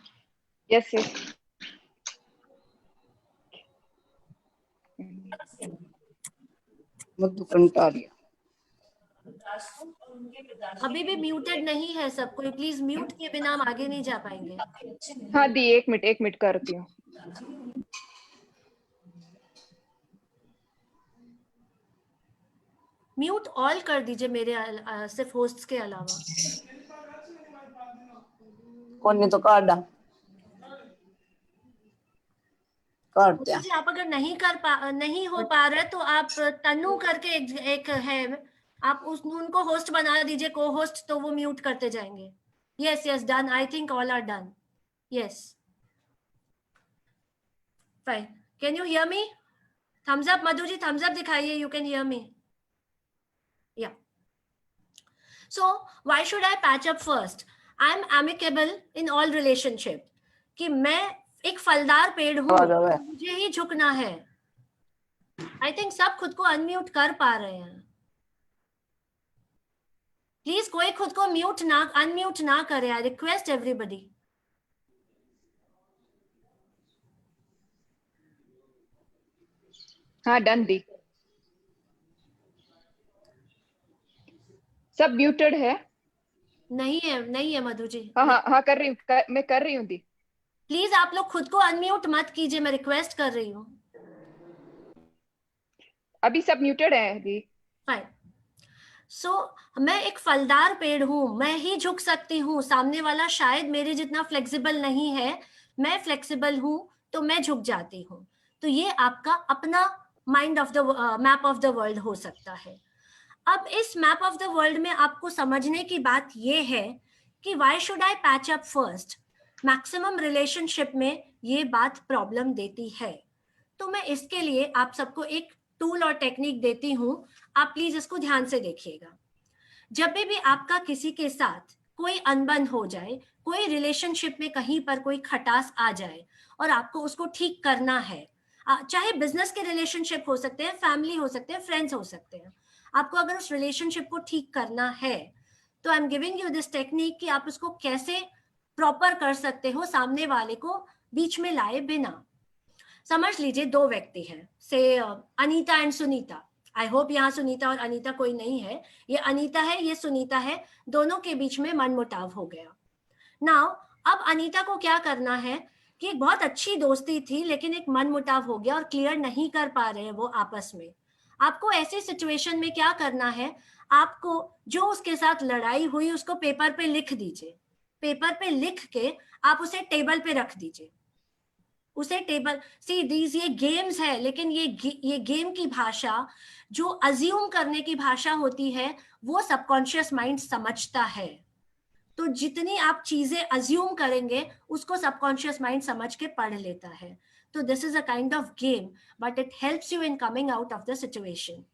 Yes, yes. अभी भी म्यूटेड नहीं है सब कोई, प्लीज म्यूट के बिना हम आगे नहीं जा पाएंगे। हाँ दी, एक मिनट करती हूँ। म्यूट ऑल कर दीजिए मेरे सिर्फ होस्ट्स के अलावा। कौन तो काट जी आप अगर नहीं हो पा रहे तो आप तनु करके एक है, आप उनको होस्ट बना दीजिए, को होस्ट, तो वो म्यूट करते जाएंगे। Yes done, I think all are done. Yes fine, can you hear me? Thumbs up, Madhu ji thumbs up दिखाइए, you can hear me. Yeah so why should I patch up first? I am amicable in all relationship, कि मैं एक फलदार पेड़ हूं, मुझे ही झुकना है। आई थिंक सब खुद को अनम्यूट कर पा रहे हैं। प्लीज कोई खुद को अनम्यूट ना करे, आई रिक्वेस्ट एवरीबडी। हाँ डन दी, सब म्यूटेड है? नहीं है मधु जी। हाँ कर रही हूँ, मैं कर रही हूँ दी। प्लीज आप लोग खुद को अनम्यूट मत कीजिए, मैं रिक्वेस्ट कर रही हूँ। अभी सब म्यूटेड है दी। फाइन। सो मैं एक फलदार पेड़ हूं, मैं ही झुक सकती हूँ, सामने वाला शायद मेरे जितना फ्लेक्सिबल नहीं है, मैं फ्लेक्सिबल हूं तो मैं झुक जाती हूँ। तो ये आपका अपना mind of the map of the world हो सकता है। अब इस मैप ऑफ द वर्ल्ड में आपको समझने की बात यह है कि why should I patch up first. Maximum relationship में ये बात प्रॉब्लम देती है, तो मैं इसके लिए आप सबको एक टूल और टेक्निक देती हूं, आप प्लीज इसको ध्यान से देखिएगा। जब भी आपका किसी के साथ कोई अनबन हो जाए, कोई रिलेशनशिप में कहीं पर कोई खटास आ जाए और आपको उसको ठीक करना है, चाहे बिजनेस के रिलेशनशिप हो सकते हैं, फैमिली हो सकते हैं, फ्रेंड्स हो सकते हैं, आपको अगर उस रिलेशनशिप को ठीक करना है तो I am giving you this technique कि आप उसको कैसे प्रॉपर कर सकते हो, सामने वाले को बीच में लाए बिना। समझ लीजिए दो व्यक्ति हैं, से Anita and Sunita. I hope यहाँ सुनीता और अनीता कोई नहीं है, ये अनीता है, ये सुनीता है, दोनों के बीच में मनमुटाव हो गया। नाउ अब अनीता को क्या करना है कि एक बहुत अच्छी दोस्ती थी लेकिन एक मनमुटाव हो गया और क्लियर नहीं कर पा रहे हैं वो आपस में। आपको ऐसी सिचुएशन में क्या करना है, आपको जो उसके साथ लड़ाई हुई उसको पेपर पे लिख दीजिए, पेपर पे लिख के आप उसे टेबल पे रख दीजिए, उसे टेबल सी दीज ये गेम्स है, लेकिन ये गेम की भाषा जो अज्यूम करने की भाषा होती है वो सबकॉन्शियस माइंड समझता है। तो जितनी आप चीजें अज्यूम करेंगे उसको सबकॉन्शियस माइंड समझ के पढ़ लेता है। तो this is a kind of game but it helps you in coming out of the situation.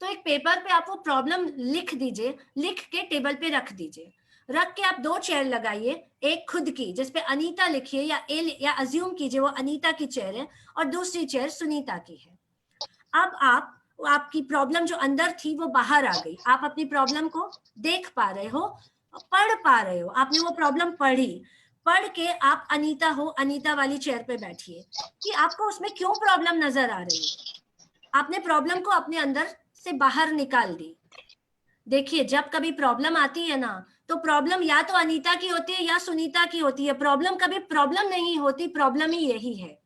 तो एक पेपर पे आप वो प्रॉब्लम लिख दीजिए, लिख के टेबल पे रख दीजिए, रख के आप दो चेयर लगाइए, एक खुद की जिसपे अनीता लिखिए या अज्यूम कीजिए वो अनीता की चेयर है और दूसरी चेयर सुनीता की है। अब आपकी प्रॉब्लम जो अंदर थी वो बाहर आ गई, आप अपनी प्रॉब्लम को देख पा रहे हो, पढ़ पा रहे हो, आपने वो प्रॉब्लम पढ़ी, पढ़ के आप अनीता हो, अनीता वाली चेयर पे बैठिए कि आपको उसमें क्यों प्रॉब्लम नजर आ रही है। आपने प्रॉब्लम को अपने अंदर से बाहर निकाल दी। देखिए जब कभी प्रॉब्लम आती है ना तो प्रॉब्लम या तो अनीता की होती है या सुनीता की होती है, प्रॉब्लम कभी प्रॉब्लम नहीं होती, प्रॉब्लम ही यही है।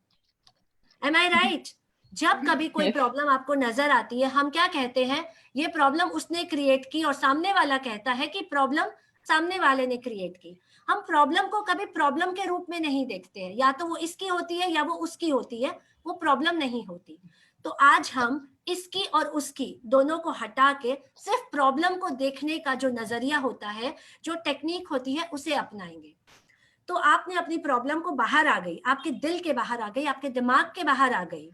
M I right? जब कभी कोई प्रॉब्लम आपको नजर आती है हम क्या कहते हैं, ये प्रॉब्लम उसने क्रिएट की, और सामने वाला कहता है कि प्रॉब्लम सामने वाले ने क्रिएट की। हम प्रॉब्लम को कभी प्रॉब्लम के रूप में नहीं देखते हैं, या तो वो इसकी होती है या वो उसकी होती है, वो प्रॉब्लम नहीं होती। तो आज हम इसकी और उसकी दोनों को हटा के सिर्फ प्रॉब्लम को देखने का जो नजरिया होता है, जो टेक्निक होती है, उसे अपनाएंगे। तो आपने अपनी प्रॉब्लम को बाहर आ गई, आपके दिल के बाहर आ गई, आपके दिमाग के बाहर आ गई।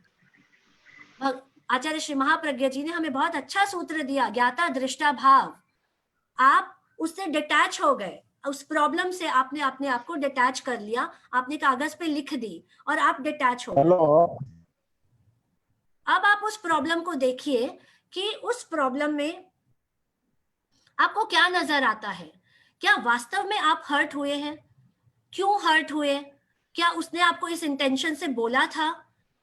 आचार्य श्री महाप्रज्ञा जी ने हमें बहुत अच्छा सूत्र दिया, ज्ञाता दृष्टा भाव। आप उससे डिटैच हो गए, उस प्रॉब्लम से आपने अपने आप को डिटैच कर लिया, आपने कागज पे लिख दी और आप डिटैच हो गए। अब आप उस प्रॉब्लम को देखिए कि उस प्रॉब्लम में आपको क्या नजर आता है। क्या वास्तव में आप हर्ट हुए हैं? क्यों हर्ट हुए? क्या उसने आपको इस इंटेंशन से बोला था?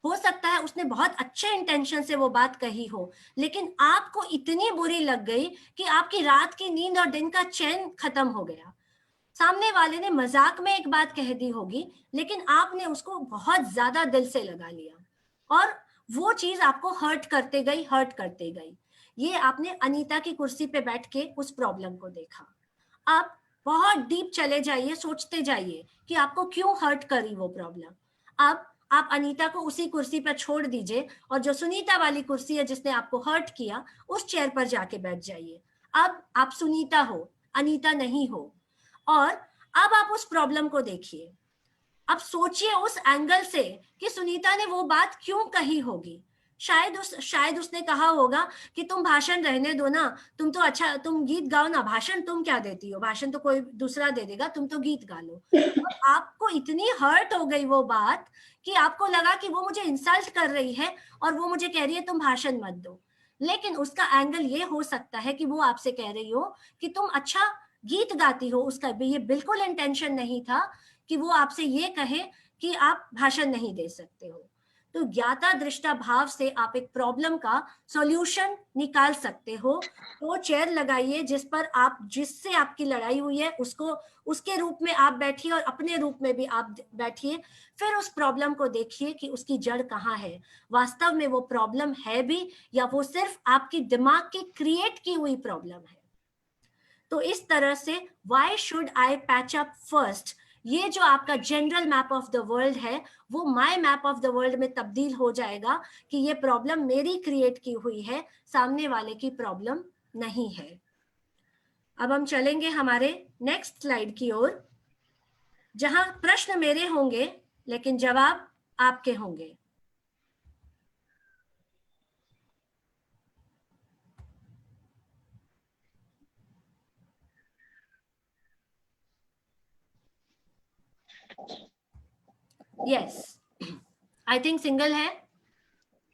हो सकता है उसने बहुत अच्छे इंटेंशन से वो बात कही हो, लेकिन आपको इतनी बुरी लग गई कि आपकी रात की नींद और दिन का चैन खत्म हो गया। सामने वाले ने मजाक में एक बात कह दी होगी, लेकिन आपने उसको बहुत ज्यादा दिल से लगा लिया और वो चीज आपको हर्ट करते गई, हर्ट करते गई। ये आपने अनीता की कुर्सी पे बैठ के उस प्रॉब्लम को देखा। आप बहुत डीप चले जाइए, सोचते जाइए कि आपको क्यों हर्ट करी वो प्रॉब्लम। अब आप अनीता को उसी कुर्सी पर छोड़ दीजिए और जो सुनीता वाली कुर्सी है जिसने आपको हर्ट किया, उस चेयर पर जाके बैठ जाइए। अब आप सुनीता हो, अनीता नहीं हो। और अब आप उस प्रॉब्लम को देखिए। अब सोचिए उस एंगल से कि सुनीता ने वो बात क्यों कही होगी। शायद उसने कहा होगा कि तुम भाषण रहने दो ना, तुम तो अच्छा, तुम गीत गाओ ना, भाषण तुम क्या देती हो, भाषण तो कोई दूसरा दे देगा, तुम तो गीत गा लो। और आपको इतनी हर्ट हो गई वो बात कि आपको लगा कि वो मुझे इंसल्ट कर रही है और वो मुझे कह रही है तुम भाषण मत दो। लेकिन उसका एंगल ये हो सकता है कि वो आपसे कह रही हो कि तुम अच्छा गीत गाती हो, उसका भी ये बिल्कुल इंटेंशन नहीं था कि वो आपसे ये कहे कि आप भाषण नहीं दे सकते हो। तो ज्ञाता दृष्टा भाव से आप एक प्रॉब्लम का सॉल्यूशन निकाल सकते हो। तो चेयर लगाइए जिस पर आप, जिससे आपकी लड़ाई हुई है, उसको उसके रूप में आप बैठिए और अपने रूप में भी आप बैठिए। फिर उस प्रॉब्लम को देखिए कि उसकी जड़ कहाँ है, वास्तव में वो प्रॉब्लम है भी या वो सिर्फ आपकी दिमाग की क्रिएट की हुई प्रॉब्लम है। तो इस तरह से why should I patch up first, ये जो आपका general map of the world है वो my map of the world में तब्दील हो जाएगा कि ये प्रॉब्लम मेरी क्रिएट की हुई है, सामने वाले की प्रॉब्लम नहीं है। अब हम चलेंगे हमारे नेक्स्ट स्लाइड की ओर, जहां प्रश्न मेरे होंगे लेकिन जवाब आपके होंगे। यस, आई थिंक सिंगल है।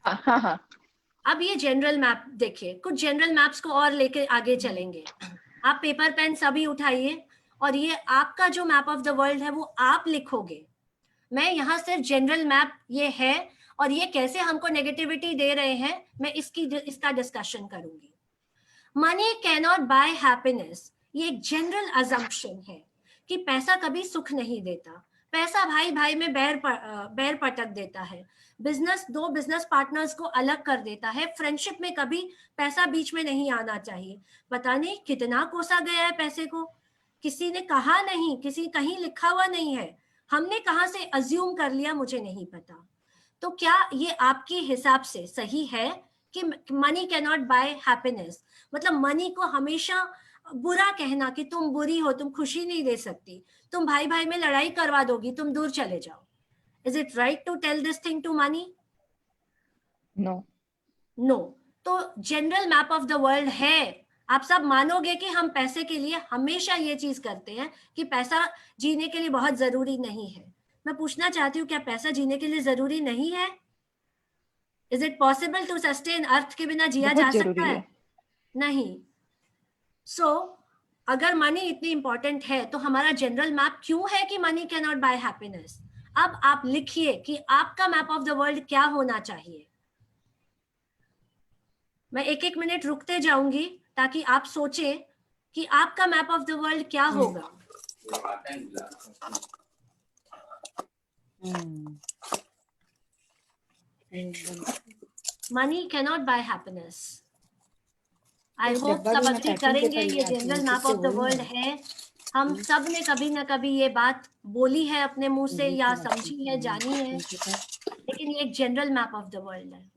हाँ हाँ। अब ये जनरल मैप देखिए, कुछ जनरल मैप्स को और लेके आगे चलेंगे। आप पेपर पेन सभी उठाइए और ये आपका जो मैप ऑफ द वर्ल्ड है वो आप लिखोगे। मैं यहाँ सिर्फ जनरल मैप ये है और ये कैसे हमको नेगेटिविटी दे रहे हैं, मैं इसका डिस्कशन करूंगी। Money cannot buy happiness, ये एक जनरल अजम्पशन है कि पैसा कभी सुख नहीं देता। पैसा भाई भाई में बैर पटक देता है। बिजनेस, दो बिजनेस पार्टनर्स को अलग कर देता है। फ्रेंडशिप में कभी पैसा बीच में नहीं आना चाहिए। पता नहीं कितना कोसा गया है पैसे को, किसी ने कहा नहीं, किसी कहीं लिखा हुआ नहीं है, हमने कहाँ से अज्यूम कर लिया, मुझे नहीं पता। तो क्या ये आपके हिसाब से सही है कि money cannot buy happiness, मतलब मनी को हमेशा बुरा कहना कि तुम बुरी हो, तुम खुशी नहीं दे सकती, तुम भाई भाई में लड़ाई करवा दोगी, तुम दूर चले जाओ। Is it right to tell this thing to money? No no. तो general map of the world है, आप सब मानोगे कि हम पैसे के लिए हमेशा ये चीज करते हैं कि पैसा जीने के लिए बहुत जरूरी नहीं है। मैं पूछना चाहती हूँ, क्या पैसा जीने के लिए जरूरी नहीं है? Is it possible to sustain? Earth के बिना जिया जा बहुत सकता जरूरी है? है। नहीं। सो अगर मनी इतनी इंपॉर्टेंट है तो हमारा जनरल मैप क्यों है कि money cannot buy happiness? अब आप लिखिए कि आपका मैप ऑफ द वर्ल्ड क्या होना चाहिए। मैं एक एक मिनट रुकते जाऊंगी ताकि आप सोचें कि आपका मैप ऑफ द वर्ल्ड क्या होगा। Money cannot buy happiness. I hope सब अग्री करेंगे, ये general map of the world है। हम सब ने कभी ना कभी ये बात बोली है अपने मुंह से या समझी है, जानी है, लेकिन ये एक general map of the world है।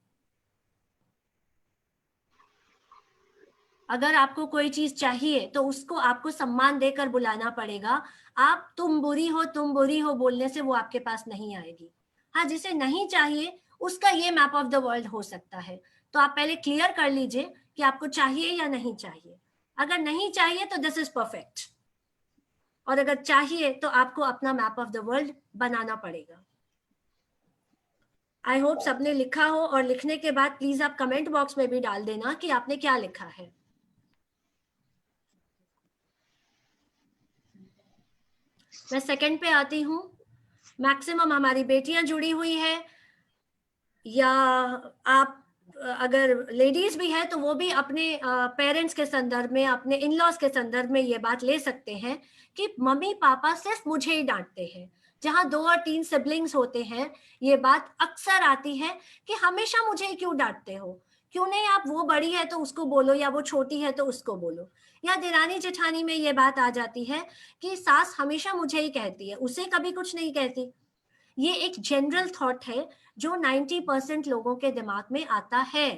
अगर आपको कोई चीज चाहिए तो उसको आपको सम्मान देकर बुलाना पड़ेगा। आप तुम बुरी हो बोलने से वो आपके पास नहीं आएगी। हाँ, जिसे नहीं चाहिए उसका ये मैप ऑफ द वर्ल्ड हो सकता है। तो आप पहले क्लियर कर लीजिए कि आपको चाहिए या नहीं चाहिए। अगर नहीं चाहिए तो दिस इज परफेक्ट, और अगर चाहिए तो आपको अपना मैप ऑफ द वर्ल्ड बनाना पड़ेगा। आई होप सबने लिखा हो, और लिखने के बाद प्लीज आप कमेंट बॉक्स में भी डाल देना कि आपने क्या लिखा है। मैं सेकंड पे आती हूँ। मैक्सिमम हमारी बेटियां जुड़ी हुई है, या आप अगर लेडीज भी है तो वो भी अपने पेरेंट्स के संदर्भ में, अपने इन लॉज के संदर्भ में ये बात ले सकते हैं कि मम्मी पापा सिर्फ मुझे ही डांटते हैं। जहां 2 और 3 सिबलिंग्स होते हैं, ये बात अक्सर आती है कि हमेशा मुझे ही क्यों डांटते हो, क्यों नहीं आप, वो बड़ी है तो उसको बोलो, या वो छोटी है तो उसको बोलो। या देरानी जेठानी में ये बात आ जाती है कि सास हमेशा मुझे ही कहती है, उसे कभी कुछ नहीं कहती। ये एक जनरल थॉट है जो 90% लोगों के दिमाग में आता है।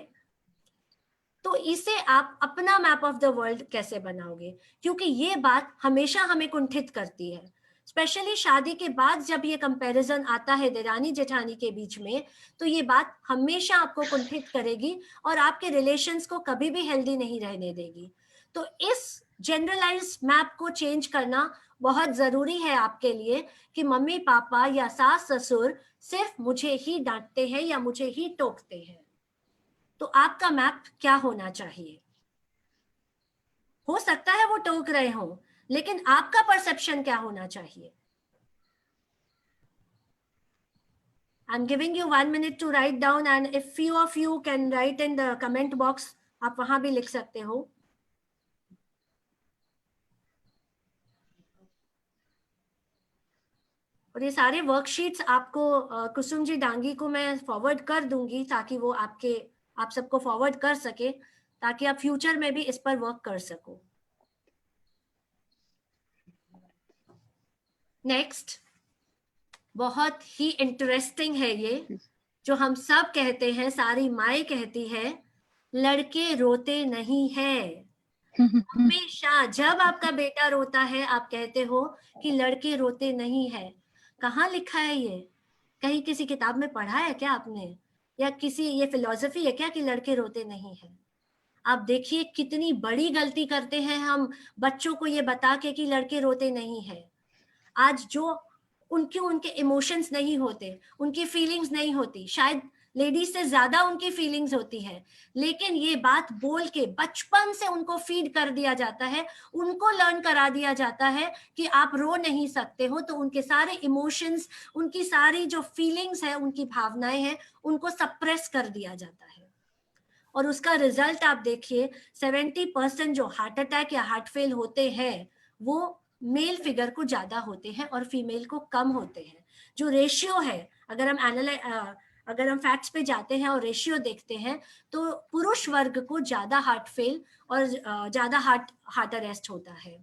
तो इसे आप अपना मैप ऑफ द वर्ल्ड कैसे बनाओगे, क्योंकि ये बात हमेशा हमें कुंठित करती है। स्पेशली शादी के बाद जब ये कंपैरिजन आता है देरानी जेठानी के बीच में, तो ये बात हमेशा आपको कुंठित करेगी और आपके रिलेशंस को कभी भी हेल्दी नहीं रहने देगी। तो इस जनरलाइज मैप को चेंज करना बहुत जरूरी है आपके लिए, कि मम्मी पापा या सास ससुर सिर्फ मुझे ही डांटते हैं या मुझे ही टोकते हैं। तो आपका मैप क्या होना चाहिए? हो सकता है वो टोक रहे हो, लेकिन आपका परसेप्शन क्या होना चाहिए? I'm giving you 1 minute to write down, and if few of you can write in the comment box, आप वहां भी लिख सकते हो। और ये सारे वर्कशीट्स आपको कुसुम जी डांगी को मैं फॉरवर्ड कर दूंगी, ताकि वो आप सबको फॉरवर्ड कर सके, ताकि आप फ्यूचर में भी इस पर वर्क कर सको। नेक्स्ट, बहुत ही इंटरेस्टिंग है ये, जो हम सब कहते हैं, सारी माएँ कहती है, लड़के रोते नहीं है। हमेशा जब आपका बेटा रोता है आप कहते हो कि लड़के रोते नहीं है। कहाँ लिखा है ये? कहीं किसी किताब में पढ़ा है क्या आपने, या किसी ये फिलॉसफी है क्या कि लड़के रोते नहीं है? आप देखिए कितनी बड़ी गलती करते हैं हम बच्चों को ये बता के कि लड़के रोते नहीं है। आज जो उनके इमोशंस नहीं होते, उनकी फीलिंग्स नहीं होती, शायद लेडीज से ज्यादा उनकी फीलिंग्स होती है, लेकिन ये बात बोल के बचपन से उनको फीड कर दिया जाता है, उनको लर्न करा दिया जाता है कि आप रो नहीं सकते हो। तो उनके सारे इमोशंस, उनकी सारी जो फीलिंग्स है, उनकी भावनाएं हैं, उनको सप्रेस कर दिया जाता है। और उसका रिजल्ट आप देखिए, 70% जो हार्ट अटैक या हार्ट फेल होते हैं वो मेल फिगर को ज्यादा होते हैं और फीमेल को कम होते हैं। जो रेशियो है, अगर हम फैक्ट्स पे जाते हैं और रेशियो देखते हैं, तो पुरुष वर्ग को ज्यादा हार्ट फेल और ज्यादा हार्ट अरेस्ट होता है,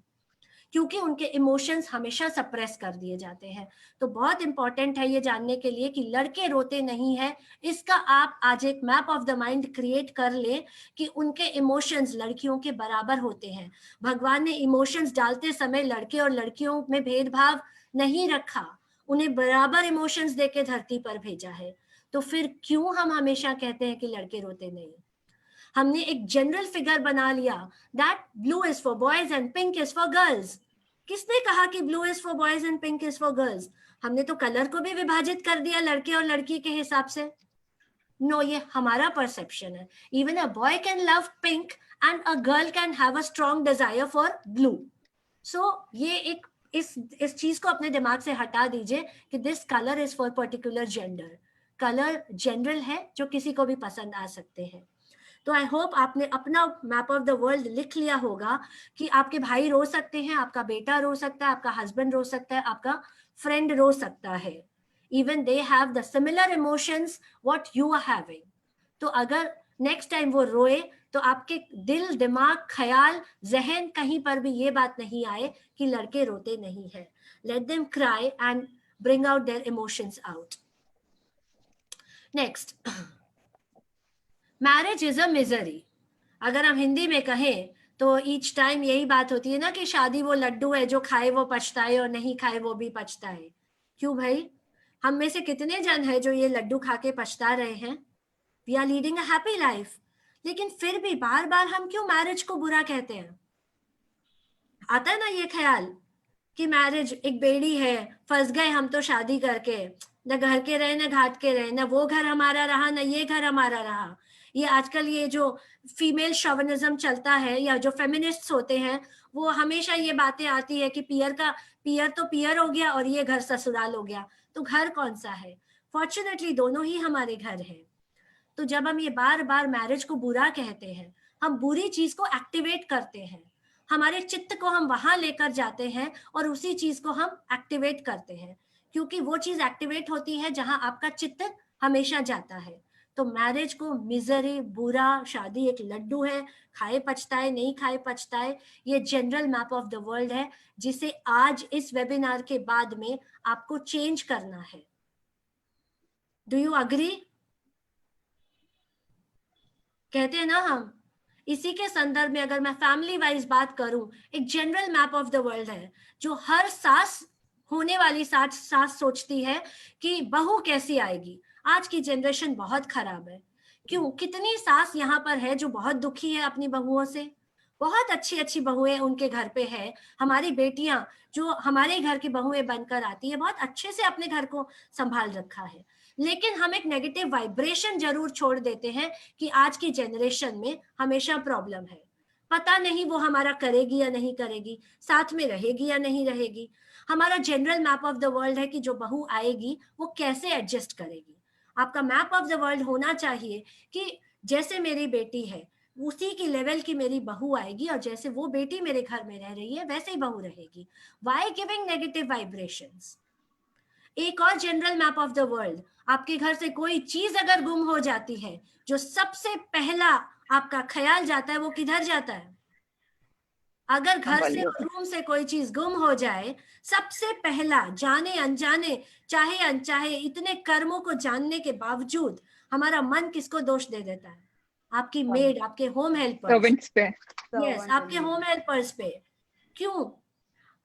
क्योंकि उनके इमोशंस हमेशा सप्रेस कर दिए जाते हैं। तो बहुत इंपॉर्टेंट है ये जानने के लिए कि लड़के रोते नहीं है। इसका आप आज एक map of the mind create कर ले कि उनके इमोशंस लड़कियों के बराबर होते हैं। भगवान ने इमोशंस डालते समय लड़के और लड़कियों में भेदभाव नहीं रखा, उन्हें बराबर इमोशंस देके धरती पर भेजा है। तो फिर क्यों हम हमेशा कहते हैं कि लड़के रोते नहीं? हमने एक जनरल फिगर बना लिया that blue is for boys and pink is for girls. किसने कहा कि blue is for boys and pink is for girls? हमने तो कलर को भी विभाजित कर दिया लड़के और लड़की के हिसाब से। नो, ये हमारा परसेप्शन है। Even a boy can love pink and a girl can have a strong desire for blue. So ये एक इस चीज को अपने दिमाग से हटा दीजिए कि this colour is for particular gender. Colour general है, जो किसी को भी पसंद आ सकते हैं। तो आई होप आपने अपना मैप ऑफ द वर्ल्ड लिख लिया होगा कि आपके भाई रो सकते हैं, आपका बेटा रो सकता है, आपका हस्बैंड रो सकता है, आपका फ्रेंड रो सकता है। Even they have the similar emotions what you are having. तो अगर नेक्स्ट टाइम वो रोए तो आपके दिल, दिमाग, ख्याल, जहन कहीं पर भी ये बात नहीं आए कि लड़के रोते नहीं है। Let them cry and bring out their emotions out. Next, marriage is a misery. अगर हम हिंदी में कहें तो ईच टाइम यही बात होती है ना कि शादी वो लड्डू है जो खाए वो पछताए और नहीं खाए वो भी पछताए। क्यों भाई? हम में से कितने जन है जो ये लड्डू खा के पछता रहे हैं? We are leading a happy life, लेकिन फिर भी बार बार हम क्यों मैरिज को बुरा कहते हैं? आता है ना ये ख्याल कि मैरिज एक बेड़ी है, फंस गए हम तो शादी करके, न घर के रहे न घाट के रहे, न वो घर हमारा रहा न ये घर हमारा रहा। ये आजकल ये जो फीमेल शोविनिज्म चलता है या जो फेमिनिस्ट्स होते हैं, वो हमेशा ये बातें आती है कि पियर तो पियर हो गया और ये घर ससुराल हो गया, तो घर कौन सा है? फॉर्चुनेटली दोनों ही हमारे घर है। तो जब हम ये बार बार मैरिज को बुरा कहते हैं, हम बुरी चीज को एक्टिवेट करते हैं, हमारे चित्त को हम वहां लेकर जाते हैं और उसी चीज को हम एक्टिवेट करते हैं, क्योंकि वो चीज एक्टिवेट होती है जहां आपका चित्त हमेशा जाता है। तो मैरिज को मिजरी, बुरा, शादी एक लड्डू है, खाए पछताए नहीं खाए पछताए, ये general map of the world है जिसे आज इस वेबिनार के बाद में आपको चेंज करना है। Do you agree? कहते हैं ना हम, इसी के संदर्भ में अगर मैं फैमिली वाइज बात करूं, एक general map of the world है जो हर सास, होने वाली सास सोचती है कि बहू कैसी आएगी। आज की जनरेशन बहुत खराब है। क्यों? कितनी सास यहाँ पर है जो बहुत दुखी है अपनी बहुओं से। बहुत अच्छी अच्छी बहुएं उनके घर पे है, हमारी बेटियां जो हमारे घर की बहुएं बनकर आती है, बहुत अच्छे से अपने घर को संभाल रखा है, लेकिन हम एक नेगेटिव वाइब्रेशन जरूर छोड़ देते हैं कि आज की जनरेशन में हमेशा प्रॉब्लम है। पता नहीं वो हमारा करेगी या नहीं करेगी, साथ में रहेगी या नहीं रहेगी। हमारा general map of the world है कि जो बहू आएगी वो कैसे एडजस्ट करेगी। आपका मैप ऑफ द वर्ल्ड होना चाहिए कि जैसे मेरी बेटी है उसी की लेवल की मेरी बहू आएगी, और जैसे वो बेटी मेरे घर में रह रही है वैसे ही बहू रहेगी। Why giving negative vibrations? एक और general map of the world, आपके घर से कोई चीज अगर गुम हो जाती है, जो सबसे पहला आपका ख्याल जाता है वो किधर जाता है? अगर घर से और रूम से कोई चीज गुम हो जाए, सबसे पहला, जाने अनजाने, चाहे अनचाहे, इतने कर्मों को जानने के बावजूद हमारा मन किसको दोष दे देता है? आपकी मेड, आपके होम हेल्पर्स, सर्वेंट्स पे। यस, आपके होम हेल्पर्स पे। क्यों?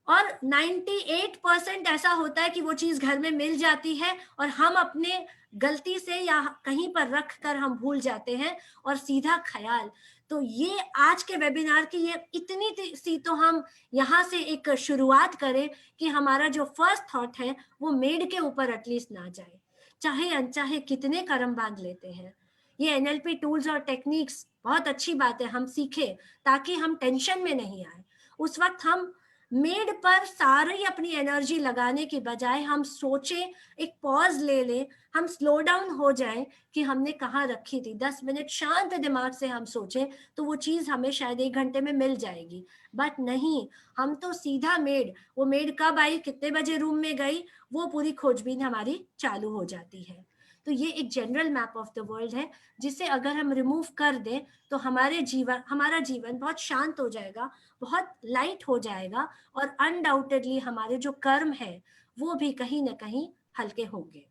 और 98% ऐसा होता है कि वो चीज घर में मिल जाती है और हम अपने गलती से या कहीं पर रख कर हम भूल जाते हैं, और सीधा ख्याल। तो ये आज के वेबिनार की ये इतनी सी तो हम यहाँ से एक शुरुआत करें कि हमारा जो फर्स्ट थॉट है वो मेड के ऊपर एटलीस्ट ना जाए। चाहे अनचाहे कितने कर्म बांध लेते हैं। ये एनएलपी टूल्स और टेक्निक्स बहुत अच्छी बात है, हम सीखे ताकि हम टेंशन में नहीं आए। उस वक्त हम मेड पर सारी अपनी एनर्जी लगाने की बजाय हम सोचें, एक पॉज ले लें, हम स्लो डाउन हो जाएं कि हमने कहाँ रखी थी। 10 मिनट शांत दिमाग से हम सोचें तो वो चीज हमें शायद 1 घंटे में मिल जाएगी। बट नहीं, हम तो सीधा मेड, वो मेड कब आई, कितने बजे रूम में गई, वो पूरी खोजबीन हमारी चालू हो जाती है। तो ये एक general map of the world है जिसे अगर हम रिमूव कर दें तो हमारा जीवन बहुत शांत हो जाएगा, बहुत लाइट हो जाएगा, और अनडाउटेडली हमारे जो कर्म है वो भी कहीं ना कहीं हल्के होंगे।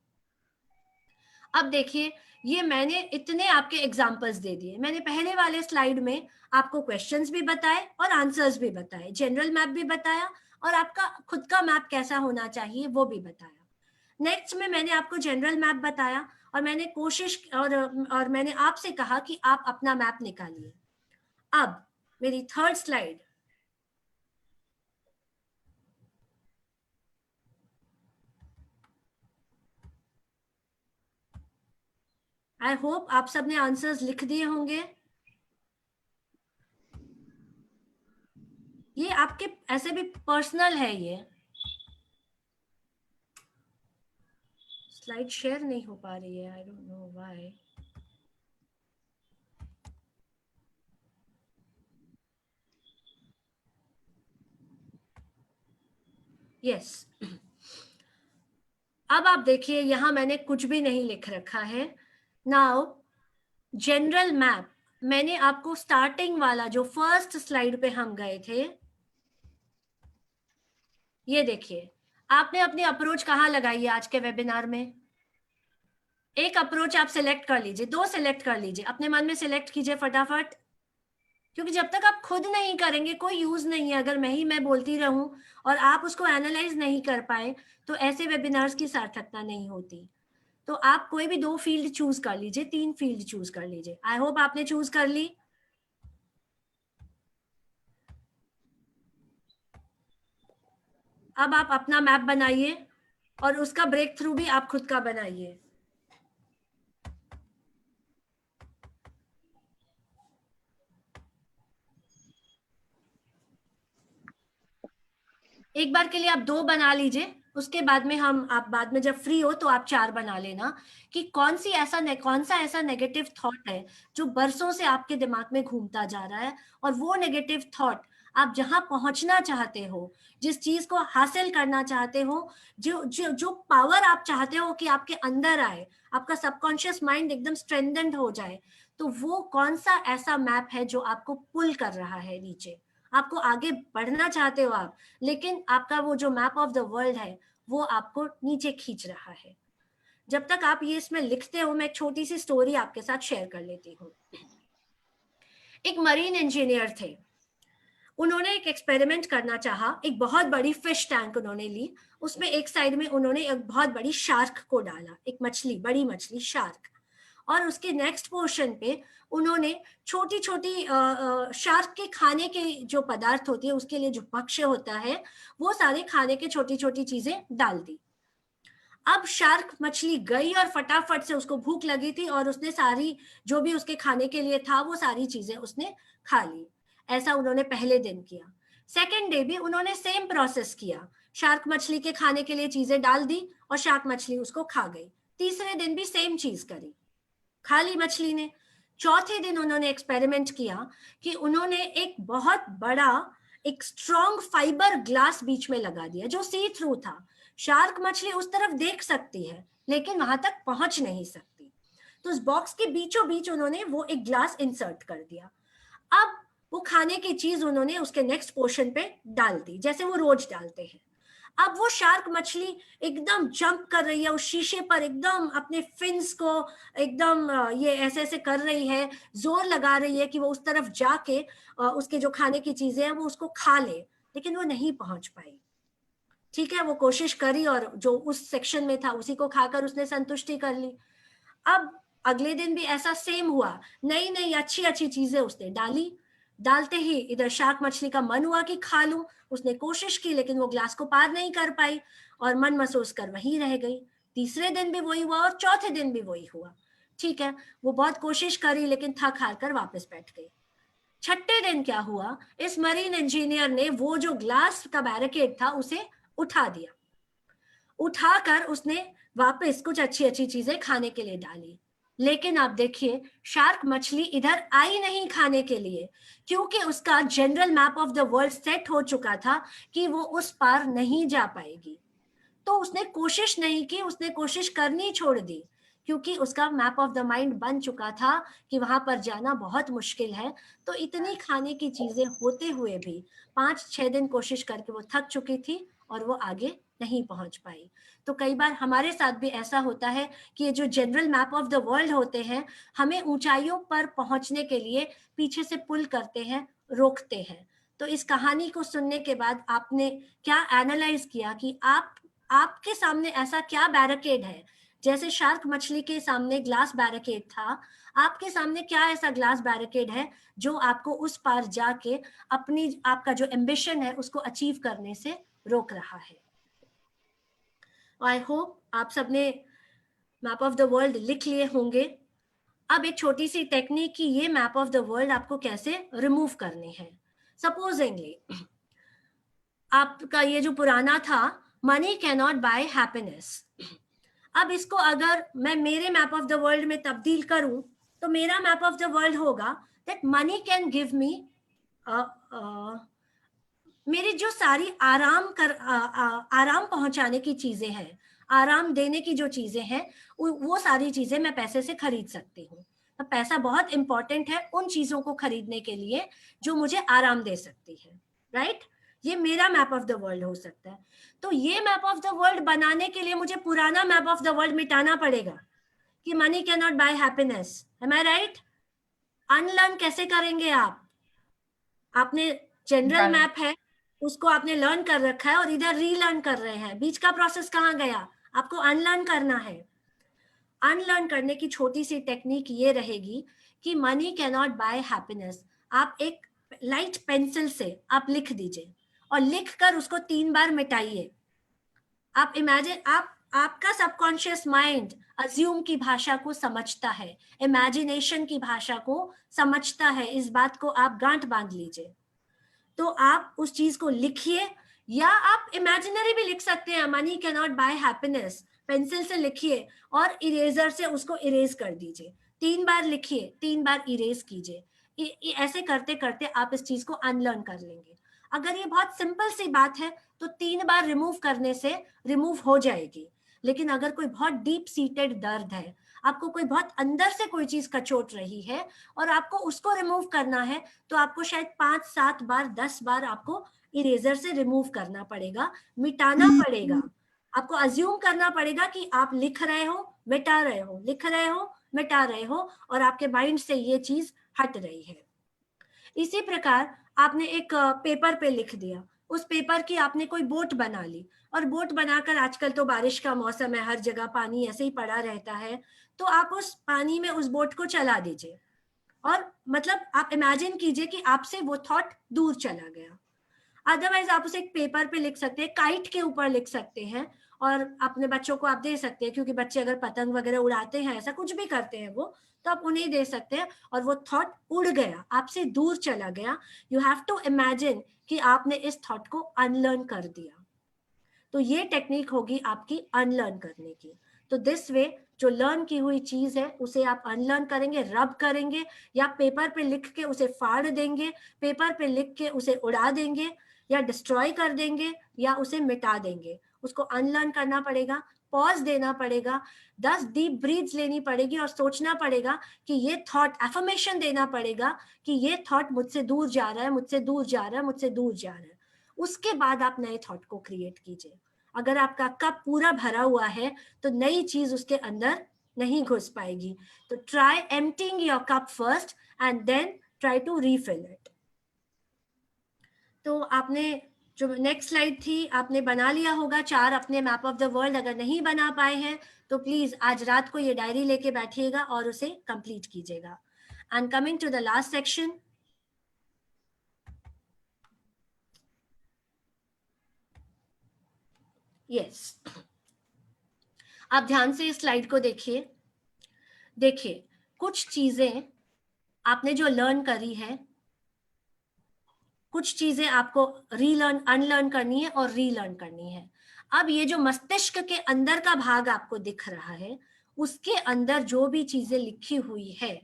अब देखिए, ये मैंने इतने आपके एग्जाम्पल्स दे दिए। मैंने पहले वाले स्लाइड में आपको क्वेश्चंस भी बताए और आंसर्स भी बताए, जनरल मैप भी बताया, और आपका खुद का मैप कैसा होना चाहिए वो भी बताया। नेक्स्ट में मैंने आपको जनरल मैप बताया और मैंने कोशिश और मैंने आपसे कहा कि आप अपना मैप निकालिए। अब मेरी थर्ड स्लाइड, आई होप आप सबने आंसर्स लिख दिए होंगे। ये आपके ऐसे भी पर्सनल है, ये स्लाइड शेयर नहीं हो पा रही है, I don't know why. Yes, अब आप देखिए यहां मैंने कुछ भी नहीं लिख रखा है। नाउ जनरल मैप, मैंने आपको स्टार्टिंग वाला जो फर्स्ट स्लाइड पे हम गए थे, ये देखिए, आपने अपनी अप्रोच कहाँ लगाई है आज के वेबिनार में? एक अप्रोच आप सिलेक्ट कर लीजिए, 2 सिलेक्ट कर लीजिए, अपने मन में सिलेक्ट कीजिए फटाफट। क्योंकि जब तक आप खुद नहीं करेंगे कोई यूज नहीं है। अगर मैं बोलती रहूं और आप उसको एनालाइज नहीं कर पाए तो ऐसे वेबिनार्स की सार्थकता नहीं होती। तो आप कोई भी 2 फील्ड चूज कर लीजिए, 3 फील्ड चूज कर लीजिए। आई होप आपने चूज कर ली। अब आप अपना मैप बनाइए और उसका ब्रेक थ्रू भी आप खुद का बनाइए। एक बार के लिए आप 2 बना लीजिए, उसके बाद में आप बाद में जब फ्री हो तो आप 4 बना लेना कि कौन सा ऐसा नेगेटिव थॉट है जो बरसों से आपके दिमाग में घूमता जा रहा है, और वो नेगेटिव थॉट आप जहां पहुंचना चाहते हो, जिस चीज को हासिल करना चाहते हो, जो पावर आप चाहते हो कि आपके अंदर आए, आपका सबकॉन्शियस माइंड एकदम स्ट्रेंथेंड हो जाए, तो वो कौन सा ऐसा मैप है जो आपको पुल कर रहा है नीचे। आपको आगे बढ़ना चाहते हो आप, लेकिन आपका वो जो मैप ऑफ द वर्ल्ड है वो आपको नीचे खींच रहा है। जब तक आप ये इसमें लिखते हो, मैं एक छोटी सी स्टोरी आपके साथ शेयर कर लेती हूँ। एक मरीन इंजीनियर थे, उन्होंने एक एक्सपेरिमेंट करना चाहा। एक बहुत बड़ी फिश टैंक उन्होंने ली, उसमें एक साइड में उन्होंने एक बहुत बड़ी शार्क को डाला, एक मछली, बड़ी मछली शार्क, और उसके नेक्स्ट पोर्शन पे उन्होंने छोटी छोटी शार्क के खाने के जो पदार्थ होती है, उसके लिए जो भक्ष्य होता है, वो सारे खाने के छोटी छोटी चीजें डाल दी। अब शार्क मछली गई और फटाफट से, उसको भूख लगी थी और उसने सारी जो भी उसके खाने के लिए था वो सारी चीजें उसने खा ली। ऐसा उन्होंने पहले दिन किया। सेकेंड डे भी उन्होंने सेम प्रोसेस किया, शार्क मछली के खाने के लिए चीजें डाल दी और शार्क मछली उसको खा गई। तीसरे दिन भी सेम चीज करी, खा ली मछली ने। चौथे दिन उन्होंने एक्सपेरिमेंट किया कि उन्होंने एक बहुत बड़ा, एक स्ट्रॉन्ग फाइबर ग्लास बीच में लगा दिया जो सी थ्रू था। शार्क मछली उस तरफ देख सकती है लेकिन वहां तक पहुंच नहीं सकती। तो उस बॉक्स के बीचों बीच उन्होंने वो एक ग्लास इंसर्ट कर दिया। अब वो खाने की चीज उन्होंने उसके नेक्स्ट पोर्शन पे डाल दी, जैसे वो रोज डालते हैं। अब वो शार्क मछली एकदम जंप कर रही है उस शीशे पर, एकदम अपने फिन्स को एकदम ये ऐसे ऐसे कर रही है, जोर लगा रही है कि वो उस तरफ जाके उसके जो खाने की चीजें हैं वो उसको खा ले, लेकिन वो नहीं पहुंच पाई। ठीक है, वो कोशिश करी और जो उस सेक्शन में था उसी को खाकर उसने संतुष्टि कर ली। अब अगले दिन भी ऐसा सेम हुआ, नई नई अच्छी अच्छी चीजें उसने डाली। डालते ही इधर शार्क मछली का मन हुआ कि खा लूं, उसने कोशिश की लेकिन वो ग्लास को पार नहीं कर पाई और मन महसूस कर वहीं रह गई। तीसरे दिन भी वही हुआ और चौथे दिन भी वही हुआ। ठीक है, वो बहुत कोशिश करी लेकिन थक हार कर वापस बैठ गई। छठे दिन क्या हुआ, इस मरीन इंजीनियर ने वो जो ग्लास का बैरिकेड था उसे उठा दिया। उठाकर उसने वापस कुछ अच्छी अच्छी चीजें खाने के लिए डाली। लेकिन आप देखिए, शार्क मछली इधर आई नहीं खाने के लिए, क्योंकि उसका general map of the world set हो चुका था कि वो उस पार नहीं जा पाएगी। तो उसने कोशिश नहीं की, उसने कोशिश करनी छोड़ दी, क्योंकि उसका मैप ऑफ द माइंड बन चुका था कि वहां पर जाना बहुत मुश्किल है। तो इतनी खाने की चीजें होते हुए भी 5-6 दिन कोशिश करके वो थक चुकी थी और वो आगे नहीं पहुंच पाई। तो कई बार हमारे साथ भी ऐसा होता है कि ये जो general map of the world होते हैं, हमें ऊंचाइयों पर पहुंचने के लिए पीछे से पुल करते हैं, रोकते हैं। तो इस कहानी को सुनने के बाद आपने क्या एनालाइज किया कि आपके सामने ऐसा क्या बैरिकेड है, जैसे शार्क मछली के सामने ग्लास बैरिकेड था, आपके सामने क्या ऐसा ग्लास बैरिकेड है जो आपको उस पार जाके आपका जो एम्बिशन है उसको अचीव करने से रोक रहा है। आई होप आप सबने मैप ऑफ द वर्ल्ड लिख लिए होंगे। अब एक छोटी सी टेक्निक कि ये मैप ऑफ द वर्ल्ड आपको कैसे रिमूव करने हैं। सपोजिंगली आपका ये जो पुराना था, money cannot buy happiness, अब इसको अगर मैं मेरे मैप ऑफ द वर्ल्ड में तब्दील करूं तो मेरा मैप ऑफ द वर्ल्ड होगा that money can give me मेरी जो सारी आराम पहुंचाने की चीजें हैं, आराम देने की जो चीजें हैं, वो सारी चीजें मैं पैसे से खरीद सकती हूँ। तो पैसा बहुत इंपॉर्टेंट है उन चीजों को खरीदने के लिए जो मुझे आराम दे सकती है, राइट? ये मेरा मैप ऑफ द वर्ल्ड हो सकता है। तो ये मैप ऑफ द वर्ल्ड बनाने के लिए मुझे पुराना मैप ऑफ द वर्ल्ड मिटाना पड़ेगा कि money cannot buy happiness. Am I right? Unlearn कैसे करेंगे आप? आपने जनरल Done. मैप है उसको आपने लर्न कर रखा है और इधर रीलर्न कर रहे हैं, बीच का प्रोसेस कहाँ गया? आपको अनलर्न करना है। अनलर्न करने की छोटी सी टेक्निक ये रहेगी कि money cannot buy happiness. आप एक लाइट पेंसिल से आप लिख दीजिए और लिख कर उसको 3 बार मिटाइए। आप इमेजिन, आपका सबकॉन्शियस माइंड अज्यूम की भाषा को समझता है, इमेजिनेशन की भाषा को समझता है, इस बात को आप गांठ बांध लीजिए। तो आप उस चीज को लिखिए, या आप इमेजिनरी भी लिख सकते हैं, money cannot buy happiness, pencil से लिखिए और इरेजर से उसको इरेज कर दीजिए। 3 बार लिखिए, 3 बार इरेज कीजिए। ऐसे करते करते आप इस चीज को अनलर्न कर लेंगे। अगर ये बहुत सिंपल सी बात है तो 3 बार रिमूव करने से रिमूव हो जाएगी। लेकिन अगर कोई बहुत डीप सीटेड दर्द है, आपको कोई बहुत अंदर से कोई चीज कचोट रही है और आपको उसको रिमूव करना है, तो आपको शायद 5-7 बार 10 बार आपको इरेजर से रिमूव करना पड़ेगा, मिटाना पड़ेगा। आपको अज्यूम करना पड़ेगा कि आप लिख रहे हो, मिटा रहे हो, लिख रहे हो, मिटा रहे हो, और आपके माइंड से ये चीज हट रही है। इसी प्रकार आपने एक पेपर पे लिख दिया, उस पेपर की आपने कोई बोट बना ली, और बोट बनाकर, आजकल तो बारिश का मौसम है, हर जगह पानी ऐसे ही पड़ा रहता है, तो आप उस पानी में उस बोट को चला दीजिए और मतलब आप इमेजिन कीजिए कि आपसे वो थॉट दूर चला गया। अदरवाइज आप उसे एक पेपर पे लिख सकते हैं, काइट के ऊपर लिख सकते हैं, और अपने बच्चों को आप दे सकते हैं, क्योंकि बच्चे अगर पतंग वगैरह उड़ाते हैं, ऐसा कुछ भी करते हैं वो, तो आप उन्हें दे सकते हैं, और वो थॉट उड़ गया, आपसे दूर चला गया। यू हैव टू इमेजिन कि आपने इस थॉट को अनलर्न कर दिया। तो ये टेक्निक होगी आपकी अनलर्न करने की। तो दिस वे जो लर्न की हुई चीज है उसे आप अनलर्न करेंगे, रब करेंगे, या पेपर पे लिख के उसे फाड़ देंगे, पेपर पे लिख के उसे उड़ा देंगे, या डिस्ट्रॉय कर देंगे, या उसे मिटा देंगे। उसको अनलर्न करना पड़ेगा, पॉज देना पड़ेगा, 10 डीप ब्रीथ्स लेनी पड़ेगी और सोचना पड़ेगा कि ये थॉट, एफर्मेशन देना पड़ेगा कि ये थॉट मुझसे दूर जा रहा है, मुझसे दूर जा रहा है, मुझसे दूर जा रहा है। उसके बाद आप नए थॉट को क्रिएट कीजिए। अगर आपका कप पूरा भरा हुआ है तो नई चीज उसके अंदर नहीं घुस पाएगी। तो try emptying your cup first and then try to refill it. तो आपने जो नेक्स्ट स्लाइड थी आपने बना लिया होगा 4 अपने मैप ऑफ द वर्ल्ड। अगर नहीं बना पाए हैं तो प्लीज आज रात को ये डायरी लेके बैठिएगा और उसे कंप्लीट कीजिएगा। And coming to the last section, yes, आप ध्यान से इस स्लाइड को देखिए। देखिए, कुछ चीजें आपने जो लर्न करी है, कुछ चीजें आपको रीलर्न, अनलर्न करनी है और रीलर्न करनी है। अब ये जो मस्तिष्क के अंदर का भाग आपको दिख रहा है, उसके अंदर जो भी चीजें लिखी हुई है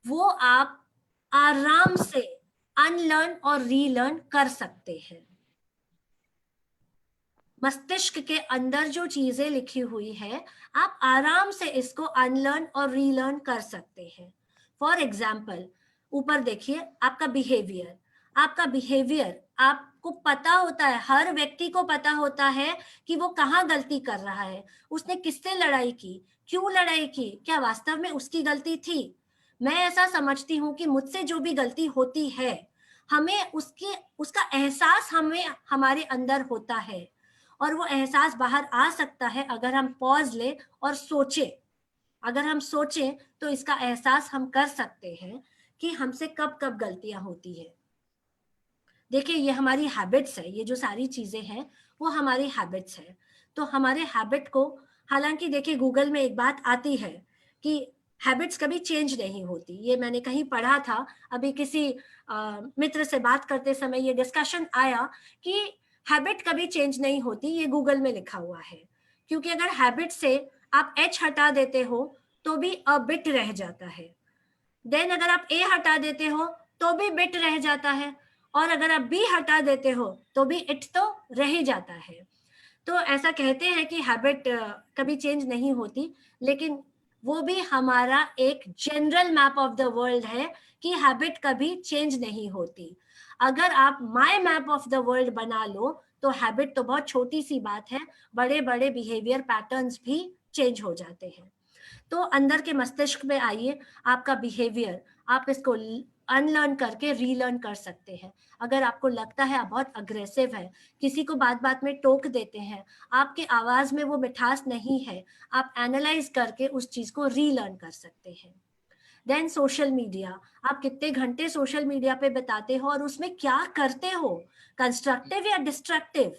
वो आप आराम से अनलर्न और रीलर्न कर सकते हैं। मस्तिष्क के अंदर जो चीजें लिखी हुई है आप आराम से इसको अनलर्न और रीलर्न कर सकते हैं। फॉर एग्जाम्पल, ऊपर देखिए आपका बिहेवियर, आपका बिहेवियर आपको पता होता है, हर व्यक्ति को पता होता है कि वो कहाँ गलती कर रहा है, उसने किससे लड़ाई की, क्यों लड़ाई की, क्या वास्तव में उसकी गलती थी। मैं ऐसा समझती हूँ कि मुझसे जो भी गलती होती है, हमें उसका एहसास हमें हमारे अंदर होता है, और वो एहसास बाहर आ सकता है अगर हम पॉज ले और सोचे। अगर हम सोचें तो इसका एहसास हम कर सकते हैं कि हमसे कब कब गलतियां होती है। देखिए, ये हमारी हैबिट्स है, ये जो सारी चीजें हैं वो हमारी हैबिट्स है। तो हमारे हैबिट को, हालांकि देखिए गूगल में एक बात आती है कि हैबिट्स कभी चेंज नहीं होती, ये मैंने कहीं पढ़ा था। अभी किसी मित्र से बात करते समय ये डिस्कशन आया कि हैबिट कभी चेंज नहीं होती, ये गूगल में लिखा हुआ है। क्योंकि अगर हैबिट से आप एच हटा देते हो तो भी अ बिट रह जाता है, देन अगर आप ए हटा देते हो तो भी बिट रह जाता है, और अगर आप बी हटा देते हो तो भी इट तो रह ही जाता है। तो ऐसा कहते हैं कि हैबिट कभी चेंज नहीं होती, लेकिन वो भी हमारा एक general map of the world है कि हैबिट कभी चेंज नहीं होती। अगर आप my map of the world बना लो तो हैबिट तो बहुत छोटी सी बात है, बड़े बड़े बिहेवियर पैटर्न्स भी चेंज हो जाते हैं। तो अंदर के मस्तिष्क में आइए, आपका बिहेवियर, आप इसको अनलर्न करके रीलर्न कर सकते हैं। अगर आपको लगता है आप बहुत अग्रेसिव है, किसी को बात बात में टोक देते हैं, आपके आवाज में वो मिठास नहीं है, आप एनालाइज करके उस चीज को रीलर्न कर सकते हैं। देन सोशल मीडिया, आप कितने घंटे सोशल मीडिया पे बिताते हो और उसमें क्या करते हो, कंस्ट्रक्टिव या डिस्ट्रक्टिव,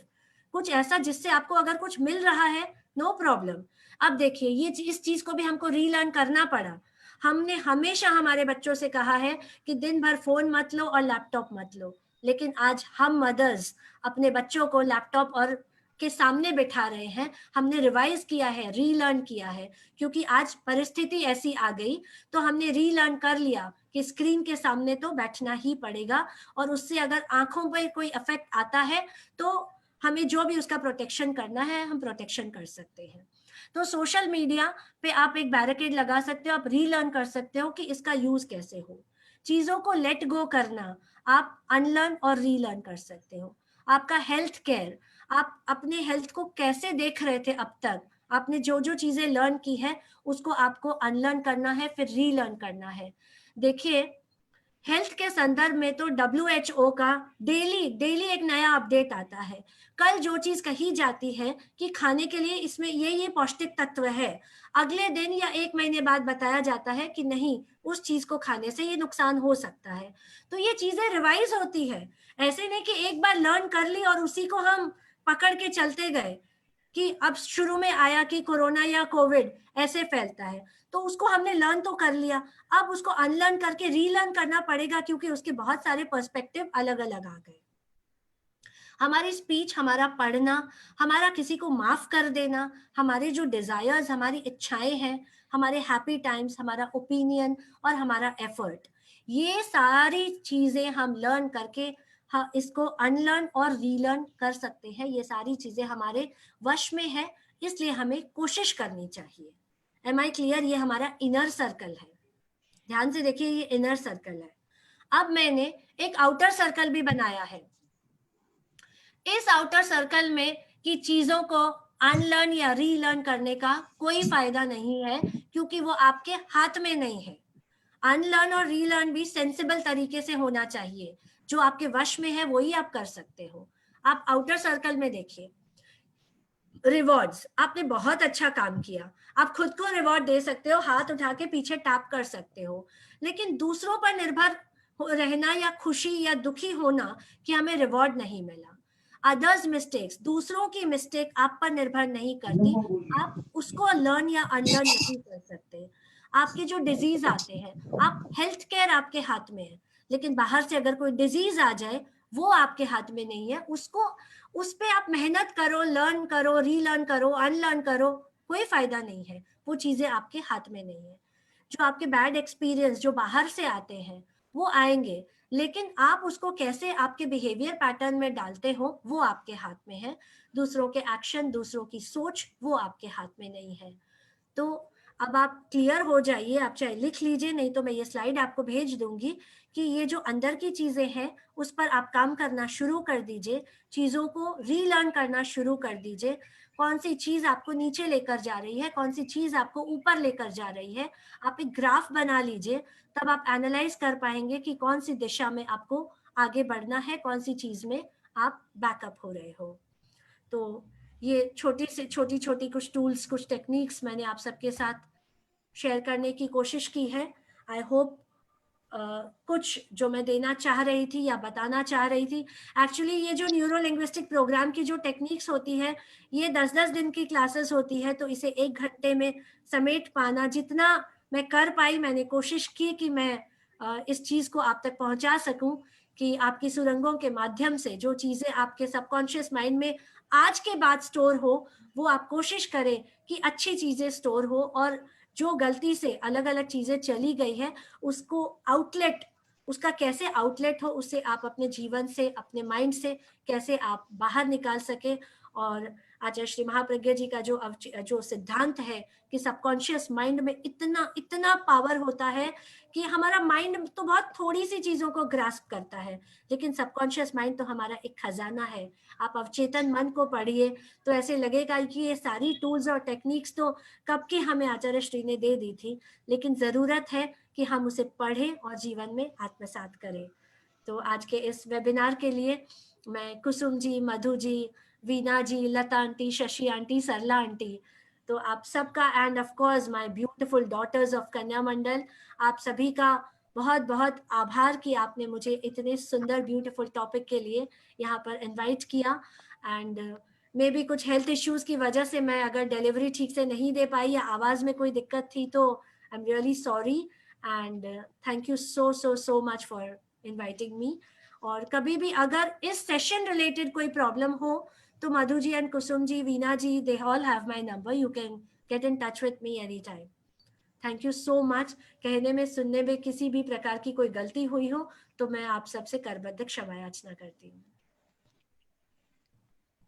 कुछ ऐसा जिससे आपको अगर कुछ मिल रहा है, नो प्रॉब्लम। अब देखिए ये इस चीज को भी हमको रीलर्न करना पड़ा। हमने हमेशा हमारे बच्चों से कहा है कि दिन भर फोन मत लो और लैपटॉप मत लो, लेकिन आज हम मदर्स अपने बच्चों को लैपटॉप और के सामने बिठा रहे हैं। हमने रिवाइज किया है, रीलर्न किया है, क्योंकि आज परिस्थिति ऐसी आ गई, तो हमने रीलर्न कर लिया कि स्क्रीन के सामने तो बैठना ही पड़ेगा, और उससे अगर आंखों पर कोई इफेक्ट आता है तो हमें जो भी उसका प्रोटेक्शन करना है हम प्रोटेक्शन कर सकते हैं। तो सोशल मीडिया पे आप एक बैरिकेड लगा सकते हो, आप रीलर्न कर सकते हो कि इसका यूज कैसे हो। चीजों को लेट गो करना, आप अनलर्न और रीलर्न कर सकते हो। आपका हेल्थ केयर, आप अपने हेल्थ को कैसे देख रहे थे अब तक, आपने जो जो चीजें लर्न की है उसको आपको अनलर्न करना है, फिर रीलर्न करना है। देखिए हेल्थ के संदर्भ में तो WHO का डेली डेली एक नया अपडेट आता है। कल जो चीज कही जाती है कि खाने के लिए इसमें ये पौष्टिक तत्व है, अगले दिन या एक महीने बाद बताया जाता है कि नहीं, उस चीज को खाने से ये नुकसान हो सकता है। तो ये चीजें रिवाइज होती है। ऐसे नहीं कि एक बार लर्न कर ली और उसी को हम पकड़ के चलते गए कि अब शुरू में आया कि कोरोना या कोविड ऐसे फैलता है, तो उसको हमने लर्न तो कर लिया, अब उसको अनलर्न करके रीलर्न करना पड़ेगा, क्योंकि उसके बहुत सारे पर्सपेक्टिव अलग अलग आ गए। हमारी स्पीच, हमारा पढ़ना, हमारा किसी को माफ कर देना, हमारे जो डिजायर्स, हमारी इच्छाएं हैं, हमारे हैप्पी टाइम्स, हमारा ओपिनियन और हमारा एफर्ट, ये सारी चीजें हम लर्न करके हाँ इसको अनलर्न और रीलर्न कर सकते हैं। ये सारी चीजें हमारे वश में है, इसलिए हमें कोशिश करनी चाहिए। Am I clear? ये हमारा इनर सर्कल है, ध्यान से देखिए, ये इनर सर्कल है। अब मैंने एक आउटर सर्कल भी बनाया है। इस आउटर सर्कल में की चीजों को अनलर्न या रीलर्न करने का कोई फायदा नहीं है, क्योंकि वो आपके हाथ में नहीं है। अनलर्न और रीलर्न भी सेंसिबल तरीके से होना चाहिए, जो आपके वश में है वही आप कर सकते हो। आप आउटर सर्कल में देखिए, रिवॉर्ड्स, आपने बहुत अच्छा काम किया, आप खुद को रिवॉर्ड दे सकते हो, हाथ उठा के पीछे टैप कर सकते हो, लेकिन दूसरों पर निर्भर रहना या खुशी या दुखी होना कि हमें रिवॉर्ड नहीं मिला। अदर्स मिस्टेक्स, दूसरों की मिस्टेक आप पर निर्भर नहीं करती, आप उसको लर्न या अनलर्न नहीं कर सकते। आपके जो डिजीज आते हैं, आप हेल्थ केयर आपके हाथ में है, लेकिन बाहर से अगर कोई डिजीज आ जाए वो आपके हाथ में नहीं है, उसको उस पे आप मेहनत करो, लर्न करो, रीलर्न करो, अनलर्न करो, कोई फायदा नहीं है, वो चीजें आपके हाथ में नहीं है। जो आपके बैड एक्सपीरियंस जो बाहर से आते हैं वो आएंगे, लेकिन आप उसको कैसे आपके बिहेवियर पैटर्न में डालते हो वो आपके हाथ में है। दूसरों के एक्शन, दूसरों की सोच, वो आपके हाथ में नहीं है। तो अब आप क्लियर हो जाइए, आप चाहे लिख लीजिए, नहीं तो मैं ये स्लाइड आपको भेज दूंगी कि ये जो अंदर की चीजें हैं उस पर आप काम करना शुरू कर दीजिए, चीजों को रीलर्न करना शुरू कर दीजिए। कौन सी चीज आपको नीचे लेकर जा रही है, कौन सी चीज आपको ऊपर लेकर जा रही है, आप एक ग्राफ बना लीजिए, तब आप एनालाइज कर पाएंगे कि कौन सी दिशा में आपको आगे बढ़ना है, कौन सी चीज में आप बैकअप हो रहे हो। तो ये छोटी से छोटी छोटी कुछ टूल्स, कुछ टेक्निक्स मैंने आप सबके साथ शेयर करने की कोशिश की है। आई होप कुछ जो मैं देना चाह रही थी या बताना चाह रही थी, एक्चुअली ये जो न्यूरो लिंग्विस्टिक प्रोग्राम की जो टेक्निक्स होती है, ये 10-10 दिन की क्लासेस होती है, तो इसे 1 घंटे में समेट पाना, जितना मैं कर पाई मैंने कोशिश की कि मैं इस चीज को आप तक पहुंचा सकूं, कि आपकी सुरंगों के माध्यम से जो चीजें आपके सबकॉन्शियस माइंड में आज के बाद स्टोर हो, वो आप कोशिश करें कि अच्छी चीजें स्टोर हो, और जो गलती से अलग अलग चीजें चली गई है उसको आउटलेट, उसका कैसे आउटलेट हो, उससे आप अपने जीवन से, अपने माइंड से कैसे आप बाहर निकाल सके और आचार्य श्री महाप्रज्ञा जी का जो सिद्धांत है कि सबकॉन्शियस माइंड में इतना इतना पावर होता है कि हमारा माइंड तो बहुत थोड़ी सी चीजों को ग्रास्प करता है, लेकिन सबकॉन्शियस माइंड तो हमारा एक खजाना है। आप अवचेतन मन को पढ़िए तो ऐसे लगेगा कि ये सारी टूल्स और टेक्निक्स तो कब की हमें आचार्य श्री ने दे दी थी, लेकिन जरूरत है कि हम उसे पढ़ें और जीवन में आत्मसात करें। तो आज के इस वेबिनार के लिए मैं Kusum ji, Madhu ji, Veena ji, Lata aunty, Shashi aunty, Sarla aunty, तो आप सबका and of course my beautiful daughters of Kanya Mandal, आप सभी का बहुत बहुत आभार कि आपने मुझे इतने सुंदर ब्यूटीफुल टॉपिक के लिए यहाँ पर इनवाइट किया। एंड मे बी कुछ हेल्थ इश्यूज की वजह से मैं अगर डिलीवरी ठीक से नहीं दे पाई या आवाज में कोई दिक्कत थी तो I am really sorry and thank you so so so much for inviting me. और कभी भी अगर इस सेशन रिलेटेड कोई प्रॉब्लम हो तो Madhu ji and Kusum ji, Veena ji, they all have my number, you can get in touch with me any time. Thank you so much. कहने में सुनने में किसी भी प्रकार की कोई गलती हुई हो तो मैं आप सबसे करबद्ध क्षमा याचना करती हूँ।